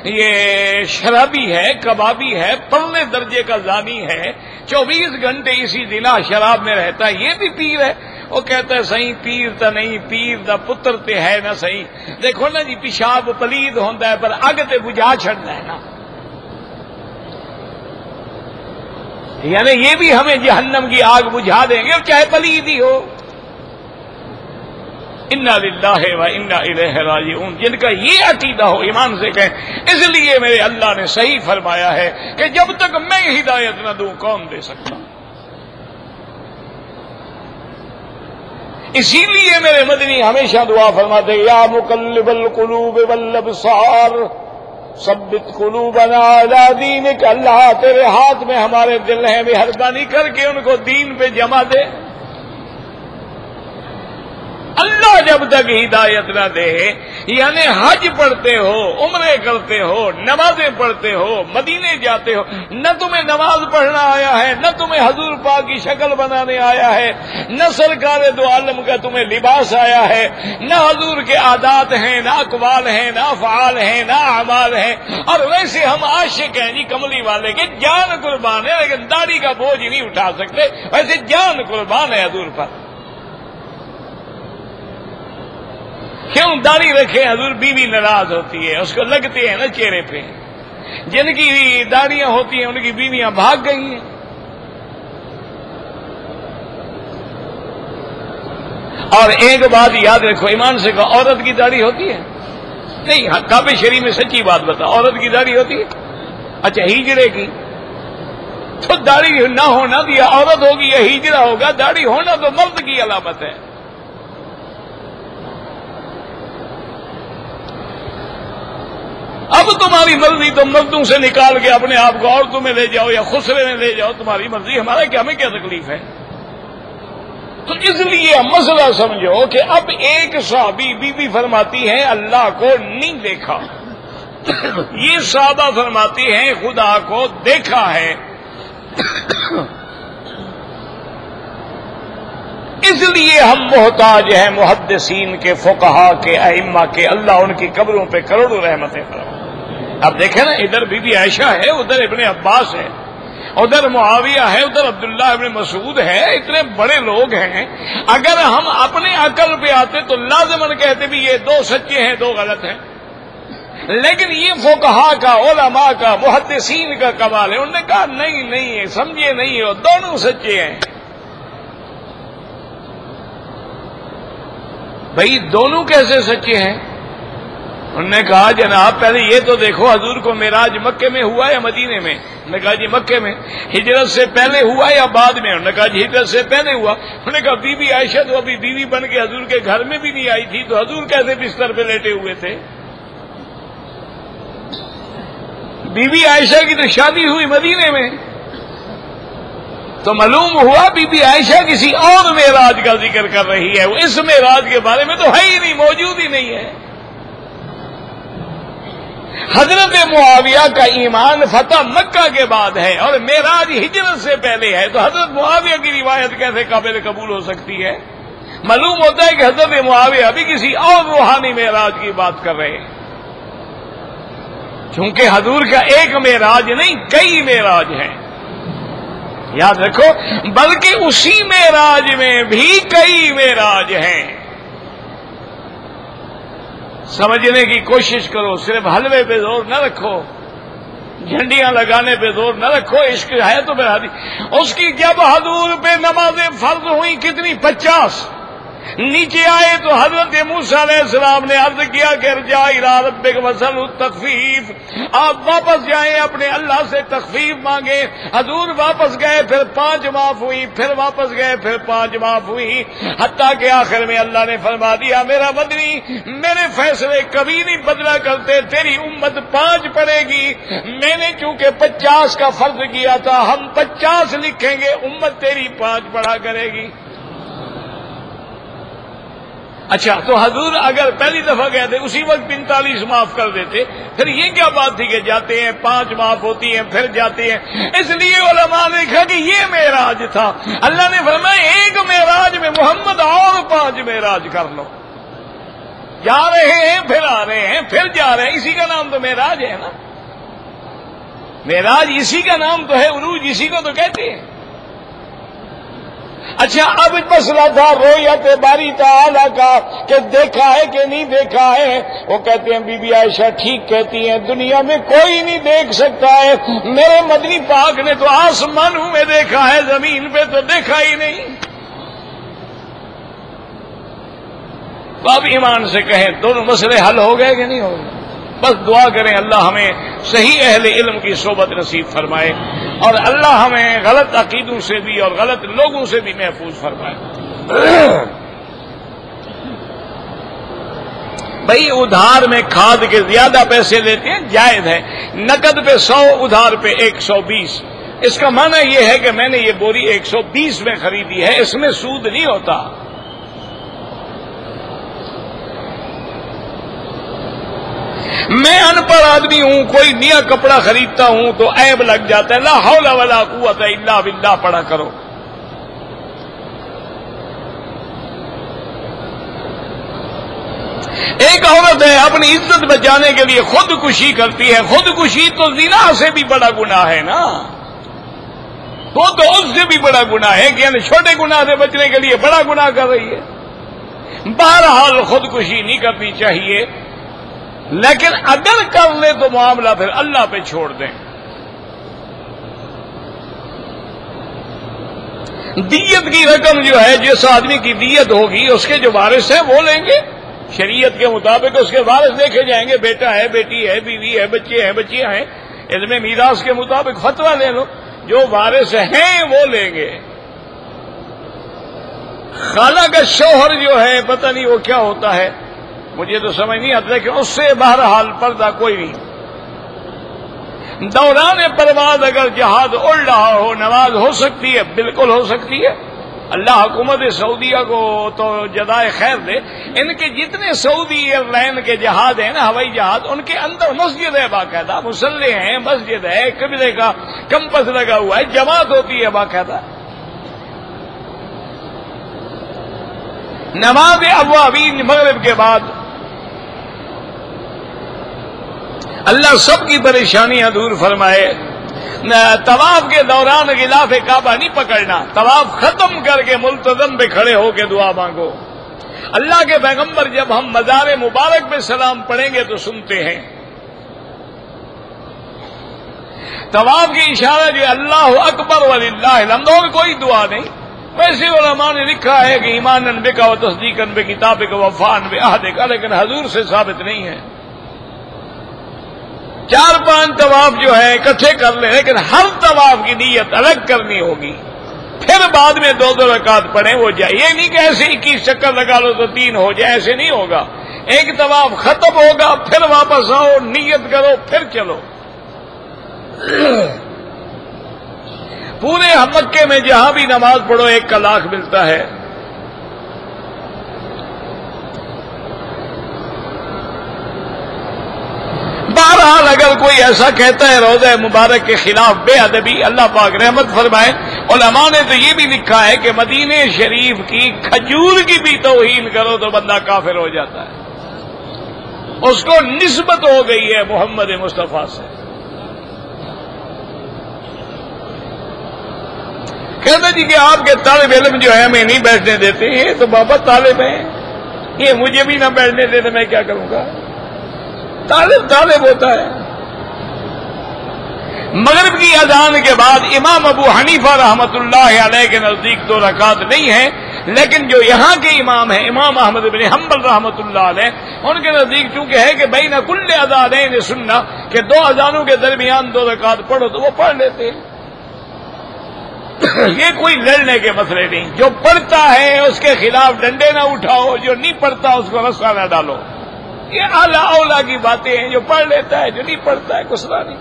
یہ شرابی ہے، کبابی ہے، پرلے درجے کا زانی ہے، 24 گھنٹے اسی زنا شراب میں رہتا ہے، یہ بھی پیر ہے؟ وہ کہتا ہے صحیح پیر تا نہیں، پیر دا پتر تے ہے نہ صحیح۔ دیکھو نا جی، پیشاب پلید ہوتا ہے پر اگ تے بجھا چھڑنا ہے نا، یعنی یہ بھی ہمیں جہنم کی آگ بجھا دیں گے، چاہے پلید ہی ہو۔ انا للہ و انا الیہ راجعون، جن کا یہ عقیدہ ہو ایمان سے کہیں۔ اس لیے میرے اللہ نے صحیح فرمایا ہے کہ جب تک میں ہدایت نہ دوں کون دے سکتا۔ اسی لیے میرے مدنی ہمیشہ دعا فرماتے یا مقلب القلوب والابصار ثبت قلوبنا علی دینک، اللہ تیرے ہاتھ میں ہمارے دل ہیں، مہربانی کر کے ان کو دین پہ جمع دے۔ اللہ جب تک ہدایت نہ دے، یعنی حج پڑھتے ہو، عمرے کرتے ہو، نمازیں پڑھتے ہو، مدینے جاتے ہو، نہ تمہیں نماز پڑھنا آیا ہے، نہ تمہیں حضور پاک کی شکل بنانے آیا ہے، نہ سرکار دو عالم کا تمہیں لباس آیا ہے، نہ حضور کے عادات ہیں، نہ اقوال ہیں، نہ افعال ہیں، نہ اعمال ہیں، اور ویسے ہم عاشق ہیں جی کملی والے کے، جان قربان ہے، لیکن داڑھی کا بوجھ نہیں اٹھا سکتے، ویسے جان قربان ہے حضور پر۔ کیوں داڑھی رکھے حضور؟ بیوی ناراض ہوتی ہے، اس کو لگتے ہیں نا چہرے پہ، جن کی داڑیاں ہوتی ہیں ان کی بیویاں بھاگ گئی ہیں۔ اور ایک بات یاد رکھو ایمان سے کہو، عورت کی داڑھی ہوتی ہے؟ نہیں، کعبہ شریف میں سچی بات بتا، عورت کی داڑھی ہوتی ہے؟ اچھا، ہجرے کی تو داڑھی نہ ہونا دیا عورت ہوگی یا ہجرا ہوگا، داڑھی ہونا تو مرد کی علامت ہے۔ اب تمہاری مرضی، تم مردوں سے نکال کے اپنے آپ کو عورتوں میں لے جاؤ یا خسرے میں لے جاؤ، تمہاری مرضی، ہمارا کیا، ہمیں کیا تکلیف ہے؟ تو اس لیے مسئلہ سمجھو کہ اب ایک صحابی بی بی فرماتی ہے اللہ کو نہیں دیکھا، یہ صحابہ فرماتی ہیں خدا کو دیکھا ہے۔ اس لیے ہم محتاج ہیں محدثین کے، فقہا کے، ائمہ کے، اللہ ان کی قبروں پہ کروڑوں رحمتیں فرمائے۔ اب دیکھیں نا، ادھر بی بی عائشہ ہے، ادھر ابن عباس ہے، ادھر معاویہ ہے، ادھر عبداللہ ابن مسعود ہے، اتنے بڑے لوگ ہیں۔ اگر ہم اپنے عقل پہ آتے تو لازماً کہتے بھی یہ دو سچے ہیں، دو غلط ہیں، لیکن یہ فقہا کا، علماء کا، محدثین کا کمال ہے، انہوں نے کہا نہیں نہیں، سمجھے نہیں ہو، دونوں سچے ہیں۔ بھئی دونوں کیسے سچے ہیں؟ انہوں نے کہا جناب پہلے یہ تو دیکھو حضور کو معراج مکے میں ہوا یا مدینے میں؟ انہوں نے کہا جی مکے میں۔ ہجرت سے پہلے ہوا یا بعد میں؟ انہوں نے کہا جی ہجرت سے پہلے ہوا۔ انہوں نے کہا بی بی عائشہ تو ابھی بیوی بن کے حضور کے گھر میں بھی نہیں آئی تھی، تو حضور کیسے بستر پہ لیٹے ہوئے تھے؟ بی بی عائشہ کی تو شادی ہوئی مدینے میں، تو معلوم ہوا بی بی عائشہ کسی اور معراج کا ذکر کر رہی ہے، وہ اس معراج کے بارے میں تو ہے ہی نہیں، موجود ہی نہیں ہے۔ حضرت معاویہ کا ایمان فتح مکہ کے بعد ہے اور معراج ہجرت سے پہلے ہے، تو حضرت معاویہ کی روایت کیسے قابل قبول ہو سکتی ہے؟ معلوم ہوتا ہے کہ حضرت معاویہ ابھی کسی اور روحانی معراج کی بات کر رہے ہیں، چونکہ حضور کا ایک معراج نہیں کئی معراج ہیں، یاد رکھو، بلکہ اسی معراج میں بھی کئی معراج ہیں۔ سمجھنے کی کوشش کرو، صرف حلوے پہ زور نہ رکھو، جھنڈیاں لگانے پہ زور نہ رکھو، عشق ہے تو میرا اس کی جب حضور پہ نمازیں فرض ہوئی کتنی 50 نیچے آئے تو حضرت موسیٰ علیہ السلام نے عرض کیا کہ ارجع الی ربک واسأل التخفیف، آپ واپس جائیں اپنے اللہ سے تخفیف مانگیں۔ حضور واپس گئے، پھر 5 معاف ہوئی، پھر واپس گئے، پھر 5 معاف ہوئی، حتیٰ کہ آخر میں اللہ نے فرما دیا میرا مدنی میرے فیصلے کبھی نہیں بدلا کرتے، تیری امت 5 پڑھے گی، میں نے چونکہ 50 کا فرض کیا تھا، ہم 50 لکھیں گے، امت تیری 5 پڑھا کرے گی۔ اچھا، تو حضور اگر پہلی دفعہ گئے تھے اسی وقت 45 معاف کر دیتے، پھر یہ کیا بات تھی کہ جاتے ہیں 5 معاف ہوتی ہیں پھر جاتے ہیں؟ اس لیے علماء نے کہا کہ یہ معراج تھا۔ اللہ نے فرمایا ایک معراج میں محمد اور 5 معراج کر لو، جا رہے ہیں پھر آ رہے ہیں پھر جا رہے ہیں، اسی کا نام تو معراج ہے نا۔ معراج اسی کا نام تو ہے، عروج اسی کو تو کہتے ہیں۔ اچھا، اب مسئلہ تھا رؤیت باری تعالیٰ کا کہ دیکھا ہے کہ نہیں دیکھا ہے۔ وہ کہتے ہیں بی بی عائشہ ٹھیک کہتی ہیں، دنیا میں کوئی نہیں دیکھ سکتا ہے، میرے مدنی پاک نے تو آسمانوں میں دیکھا ہے، زمین پہ تو دیکھا ہی نہیں۔ تو اب ایمان سے کہیں دونوں مسئلے حل ہو گئے کہ نہیں ہو گئے؟ بس دعا کریں اللہ ہمیں صحیح اہل علم کی صحبت نصیب فرمائے اور اللہ ہمیں غلط عقیدوں سے بھی اور غلط لوگوں سے بھی محفوظ فرمائے۔ بھائی ادھار میں کھاد کے زیادہ پیسے لیتے ہیں جائز ہے، نقد پہ 100 ادھار پہ 120، اس کا معنی یہ ہے کہ میں نے یہ بوری 120 میں خریدی ہے، اس میں سود نہیں ہوتا۔ میں ان پڑھ آدمی ہوں، کوئی نیا کپڑا خریدتا ہوں تو عیب لگ جاتا ہے، لا حول ولا قوت الا باللہ پڑھا کرو۔ ایک عورت ہے اپنی عزت بچانے کے لیے خودکشی کرتی ہے، خودکشی تو زنا سے بھی بڑا گناہ ہے نا، وہ تو اس سے بھی بڑا گناہ ہے کہ چھوٹے گناہ سے بچنے کے لیے بڑا گناہ کر رہی ہے۔ بہرحال خودکشی نہیں کرنی چاہیے، لیکن اگر کر لے تو معاملہ پھر اللہ پہ چھوڑ دیں۔ دیت کی رقم جو ہے، جس آدمی کی دیت ہوگی اس کے جو وارث ہیں وہ لیں گے، شریعت کے مطابق اس کے وارث دیکھے جائیں گے، بیٹا ہے، بیٹی ہے، بیوی ہے، بچے ہیں، بچیاں ہیں، علم میراث کے مطابق فتویٰ لے لو، جو وارث ہیں وہ لیں گے۔ خالہ کا شوہر جو ہے پتہ نہیں وہ کیا ہوتا ہے، مجھے تو سمجھ نہیں آتا کہ اس سے بہرحال پردہ کوئی نہیں۔ دوران پرواز اگر جہاز اڑ رہا ہو نماز ہو سکتی ہے، بالکل ہو سکتی ہے۔ اللہ حکومت سعودیہ کو تو جزائے خیر دے، ان کے جتنے سعودی ایئر لائن کے جہاز ہیں نا، ہوائی جہاز، ان کے اندر مسجد ہے، باقاعدہ مصلی ہیں، مسجد ہے، قبلے کا کمپس لگا ہوا ہے، جماعت ہوتی ہے باقاعدہ۔ نماز اوابین مغرب کے بعد اللہ سب کی پریشانیاں دور فرمائے۔ طواف کے دوران غلاف کعبہ نہیں پکڑنا، طواف ختم کر کے ملتزم پہ کھڑے ہو کے دعا مانگو۔ اللہ کے پیغمبر جب ہم مزار مبارک پہ سلام پڑھیں گے تو سنتے ہیں، طواف کی اشارہ جو اللہ اکبر وللہ الحمد، اور کوئی دعا نہیں۔ ویسے علماء نے لکھا ہے کہ ایمانا بک و تصدیقا بکتابک و وفاء بعہدک، لیکن حضور سے ثابت نہیں ہے۔ 4-5 طواف جو ہے اکٹھے کر لیں، لیکن ہر طواف کی نیت الگ کرنی ہوگی، پھر بعد میں 2 رکعت پڑھیں وہ جائے۔ یہ نہیں کہ ایسے 21 چکر لگا لو تو 3 ہو جائے، ایسے نہیں ہوگا۔ ایک طواف ختم ہوگا، پھر واپس آؤ، نیت کرو، پھر چلو۔ پورے مکے میں جہاں بھی نماز پڑھو 1 کا لاکھ ملتا ہے۔ اگر کوئی ایسا کہتا ہے روضہ مبارک کے خلاف بے ادبی، اللہ پاک رحمت فرمائے، علماء نے تو یہ بھی لکھا ہے کہ مدینہ شریف کی کھجور کی بھی توہین کرو تو بندہ کافر ہو جاتا ہے، اس کو نسبت ہو گئی ہے محمد مصطفیٰ سے۔ کہتا جی کہ آپ کے طالب علم جو ہے ہمیں نہیں بیٹھنے دیتے، یہ تو بابا طالب ہیں، یہ مجھے بھی نہ بیٹھنے دیتے، میں کیا کروں گا؟ طالب ہوتا ہے۔ مغرب کی اذان کے بعد امام ابو حنیفہ رحمت اللہ علیہ کے نزدیک 2 رکعت نہیں ہے، لیکن جو یہاں کے امام ہیں امام احمد بن حنبل رحمت اللہ علیہ، ان کے نزدیک چونکہ ہے کہ بین کل اذانین سنہ، کہ 2 اذانوں کے درمیان 2 رکعت پڑھو تو وہ پڑھ لیتے ہیں۔ یہ کوئی لڑنے کے مسئلے نہیں، جو پڑھتا ہے اس کے خلاف ڈنڈے نہ اٹھاؤ، جو نہیں پڑھتا اس کو رسا نہ ڈالو، یہ اعلیٰ اولا کی باتیں ہیں۔ جو پڑھ لیتا ہے، جو نہیں پڑھتا ہے، کسرا نہیں۔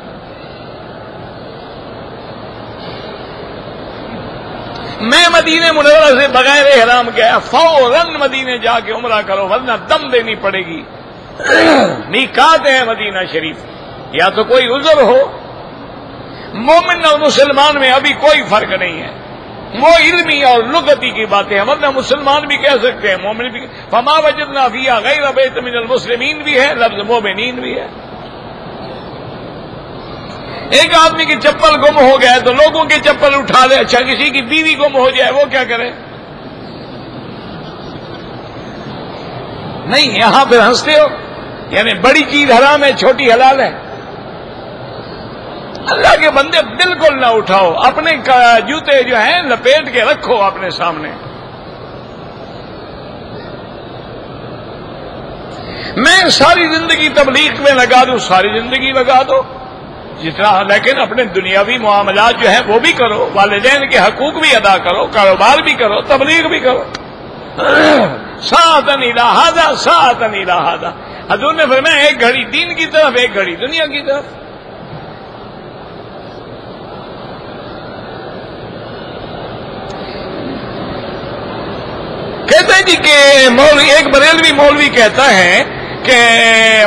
میں مدینہ منورہ سے بغیر احرام گیا، فوراً مدینے جا کے عمرہ کرو ورنہ دم دینی پڑے گی۔ میقات ہے مدینہ شریف، یا تو کوئی عذر ہو۔ مومن اور مسلمان میں ابھی کوئی فرق نہیں ہے، وہ علمی اور لغتی کی باتیں ہیں، ورنہ مسلمان بھی کہہ سکتے ہیں، مومن بھی۔ فما وجدنا فیہا غیر بیت من المسلمین بھی ہے، لفظ مومنین بھی ہے۔ ایک آدمی کی چپل گم ہو گیا تو لوگوں کی چپل اٹھا لے، اچھا کسی کی بیوی گم ہو جائے وہ کیا کرے؟ نہیں، یہاں پہ ہنستے ہو، یعنی بڑی چیز حرام ہے، چھوٹی حلال ہے۔ اللہ کے بندے بالکل نہ اٹھاؤ، اپنے جوتے جو ہیں لپیٹ کے رکھو اپنے سامنے۔ میں ساری زندگی تبلیغ میں لگا دوں، ساری زندگی لگا دو جتنا، لیکن اپنے دنیاوی معاملات جو ہیں وہ بھی کرو، والدین کے حقوق بھی ادا کرو، کاروبار بھی کرو، تبلیغ بھی کرو۔ ساعتن الی ھذا ساعتن الی ھذا، حضور نے فرمایا ایک گھڑی دین کی طرف، ایک گھڑی دنیا کی طرف۔ کہتے ہیں جی کہ ایک بریلوی مولوی کہتا ہے کہ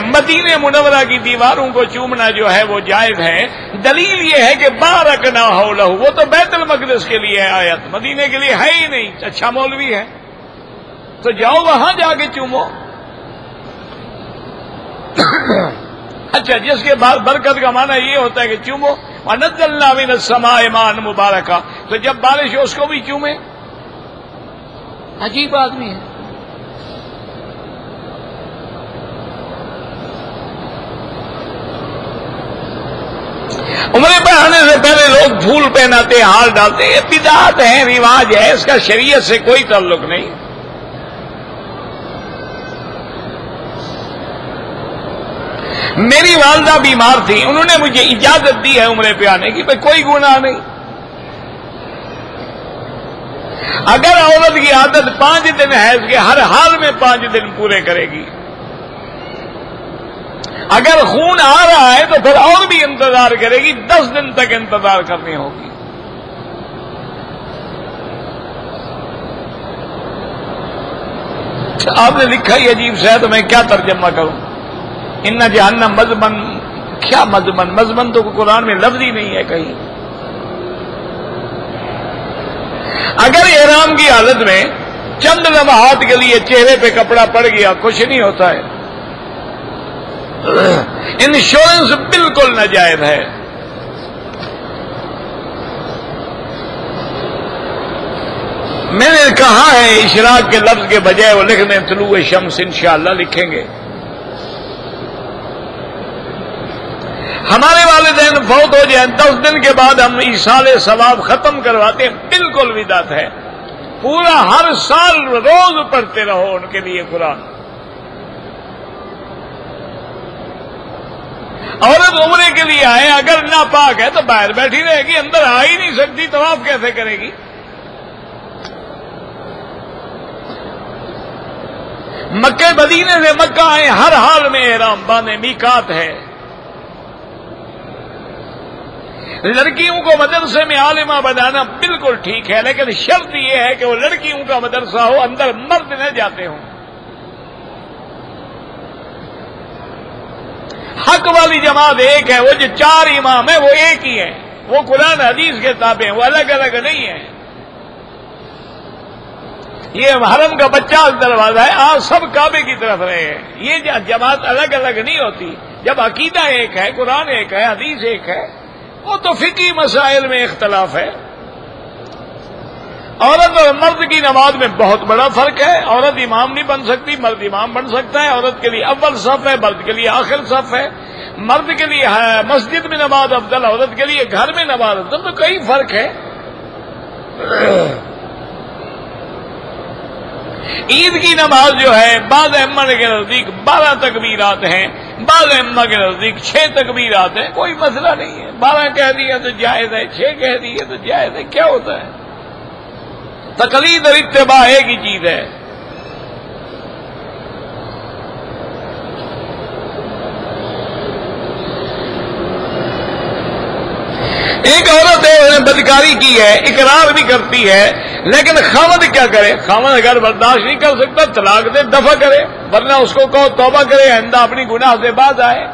مدینہ منورہ کی دیواروں کو چومنا جو ہے وہ جائز ہے، دلیل یہ ہے کہ بارکنا حولہ، وہ تو بیت المقدس کے لیے ہے آیت، مدینہ کے لیے ہے ہی نہیں۔ اچھا مولوی ہے تو جاؤ وہاں جا کے چومو۔ اچھا، جس کے بعد برکت کا معنی یہ ہوتا ہے کہ چومو، وَنَزَّلْنَا مِنَ السَّمَاءِ مَاءً مُبَارَكًا، تو جب بارش ہو اس کو بھی چومے۔ عجیب آدمی ہے۔ عمرے پہ آنے سے پہلے لوگ پھول پہناتے، ہار ڈالتے، یہ بدعت ہے، رواج ہے، اس کا شریعت سے کوئی تعلق نہیں۔ میری والدہ بیمار تھی، انہوں نے مجھے اجازت دی ہے عمرے پہ آنے کی، بھئی کوئی گناہ نہیں۔ اگر عورت کی عادت 5 دن حیض کے، ہر حال میں 5 دن پورے کرے گی۔ اگر خون آ رہا ہے تو پھر اور بھی انتظار کرے گی، 10 دن تک انتظار کرنی ہوگی۔ آپ نے لکھا ہی عجیب سے ہے تو میں کیا ترجمہ کروں؟ ان جہنم مضمن، کیا مضمن؟ مضمن تو قرآن میں لفظ ہی نہیں ہے کہیں۔ اگر احرام کی حالت میں چند لمحات کے لیے چہرے پہ کپڑا پڑ گیا کچھ نہیں ہوتا ہے، انشورنس بالکل ناجائز ہے۔ میں نے کہا ہے اشراق کے لفظ کے بجائے وہ لکھ دیں طلوع شمس، انشاءاللہ لکھیں گے۔ ہمارے والدین فوت ہو جائیں 10 دن کے بعد ہم ایصال ثواب ختم کرواتے ہیں، بالکل بدعت ہے۔ پورا ہر سال روز پڑھتے رہو ان کے لیے قرآن۔ عورت عمرے کے لیے آئے، اگر ناپاک ہے تو باہر بیٹھی رہے گی، اندر آ ہی نہیں سکتی، طواف کیسے کرے گی؟ مکہ مدینے سے مکہ آئے، ہر حال میں احرام باندھے، میقات ہے۔ لڑکیوں کو مدرسے میں عالمہ بنانا بالکل ٹھیک ہے، لیکن شرط یہ ہے کہ وہ لڑکیوں کا مدرسہ ہو، اندر مرد نہ جاتے ہوں۔ حق والی جماعت ایک ہے، وہ جو 4 امام ہیں وہ ایک ہی ہیں، وہ قرآن حدیث کے تابع ہیں، وہ الگ الگ نہیں ہیں۔ یہ حرم کا 50 دروازہ ہے، آپ سب کعبے کی طرف رہے ہیں۔ یہ جماعت الگ الگ نہیں ہوتی۔ جب عقیدہ ایک ہے، قرآن ایک ہے، حدیث ایک ہے، وہ تو فقہی مسائل میں اختلاف ہے۔ عورت اور مرد کی نماز میں بہت بڑا فرق ہے۔ عورت امام نہیں بن سکتی، مرد امام بن سکتا ہے۔ عورت کے لیے اول صف ہے، مرد کے لیے آخر صف ہے۔ مرد کے لیے مسجد میں نماز افضل، عورت کے لیے گھر میں نماز افضل، تو کئی فرق ہے۔ عید کی نماز جو ہے بعض ائمہ کے نزدیک 12 تکبیرات ہیں، بعض ائمہ کے نزدیک 6 تکبیرات ہیں، کوئی مسئلہ نہیں ہے۔ 12 کہہ دیا تو جائز ہے، 6 کہہ دیے تو جائز ہے، کیا ہوتا ہے؟ تقلید اور اتباع ایک ہی چیز ہے۔ ایک عورت ہے، انہوں نے بدکاری کی ہے، اقرار بھی کرتی ہے، لیکن خاوند کیا کرے؟ خاوند اگر برداشت نہیں کر سکتا طلاق دے، دفع کرے، ورنہ اس کو کہو توبہ کرے، آئندہ اپنی گناہ سے باز آئے۔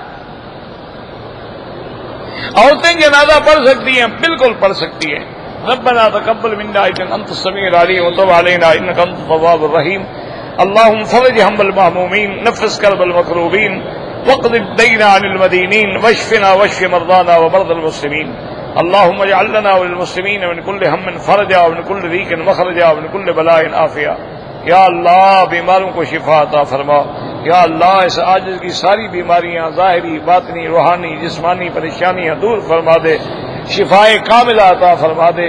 عورتیں جنازہ پڑھ سکتی ہیں، بالکل پڑھ سکتی ہیں۔ ربنا تقبل منا انك انت السميع العليم وتب علينا انك انت التواب الرحيم اللهم فرج هم المهمومين نفس كرب المكروبين واقض الدين عن المدينين واشفنا واشف مرضانا ومرضى المسلمين اللهم اجعل لنا وللمسلمين من كل هم فرجا ومن كل ضيق مخرجا ومن كل بلاء عافيا۔ یا اللہ بیماروں کو شفا عطا فرما۔ یا اللہ اس عاجز کی ساری بیماریاں ظاہری باطنی روحانی جسمانی پریشانیاں دور فرما دے، شفائے کاملہ عطا فرما دے۔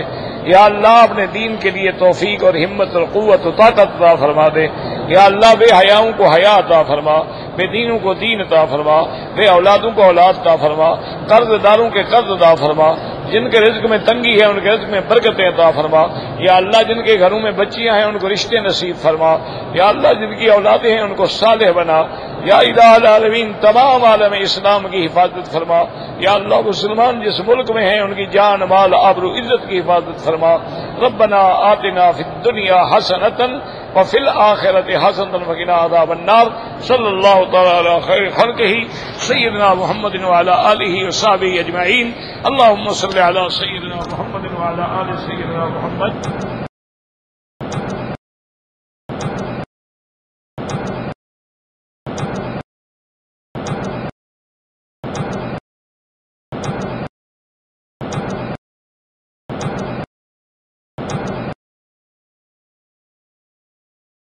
یا اللہ اپنے دین کے لیے توفیق اور ہمت اور قوت و طاقت عطا فرما دے۔ یا اللہ بے حیاؤں کو حیا عطا فرما، بے دینوں کو دین عطا فرما، بے اولادوں کو اولاد عطا فرما، قرض داروں کے قرض عطا فرما، جن کے رزق میں تنگی ہے ان کے رزق میں برکتیں عطا فرما۔ یا اللہ جن کے گھروں میں بچیاں ہیں ان کو رشتے نصیب فرما۔ یا اللہ جن کی اولادیں ہیں ان کو صالح بنا۔ یا الہ العالمین تمام عالم اسلام کی حفاظت فرما۔ یا اللہ مسلمان جس ملک میں ہیں ان کی جان مال آبرو عزت کی حفاظت فرما۔ ربنا آتنا فی الدنیا حسنۃ وفی الآخرۃ حسنۃ وقنا عذاب النار۔ صلی اللہ تعالی علی خیر خلقہ سیدنا محمد وعلی آلہ وصحبہ اجمعین۔ اللہم صل علی سیدنا محمد وعلی آل سیدنا محمد۔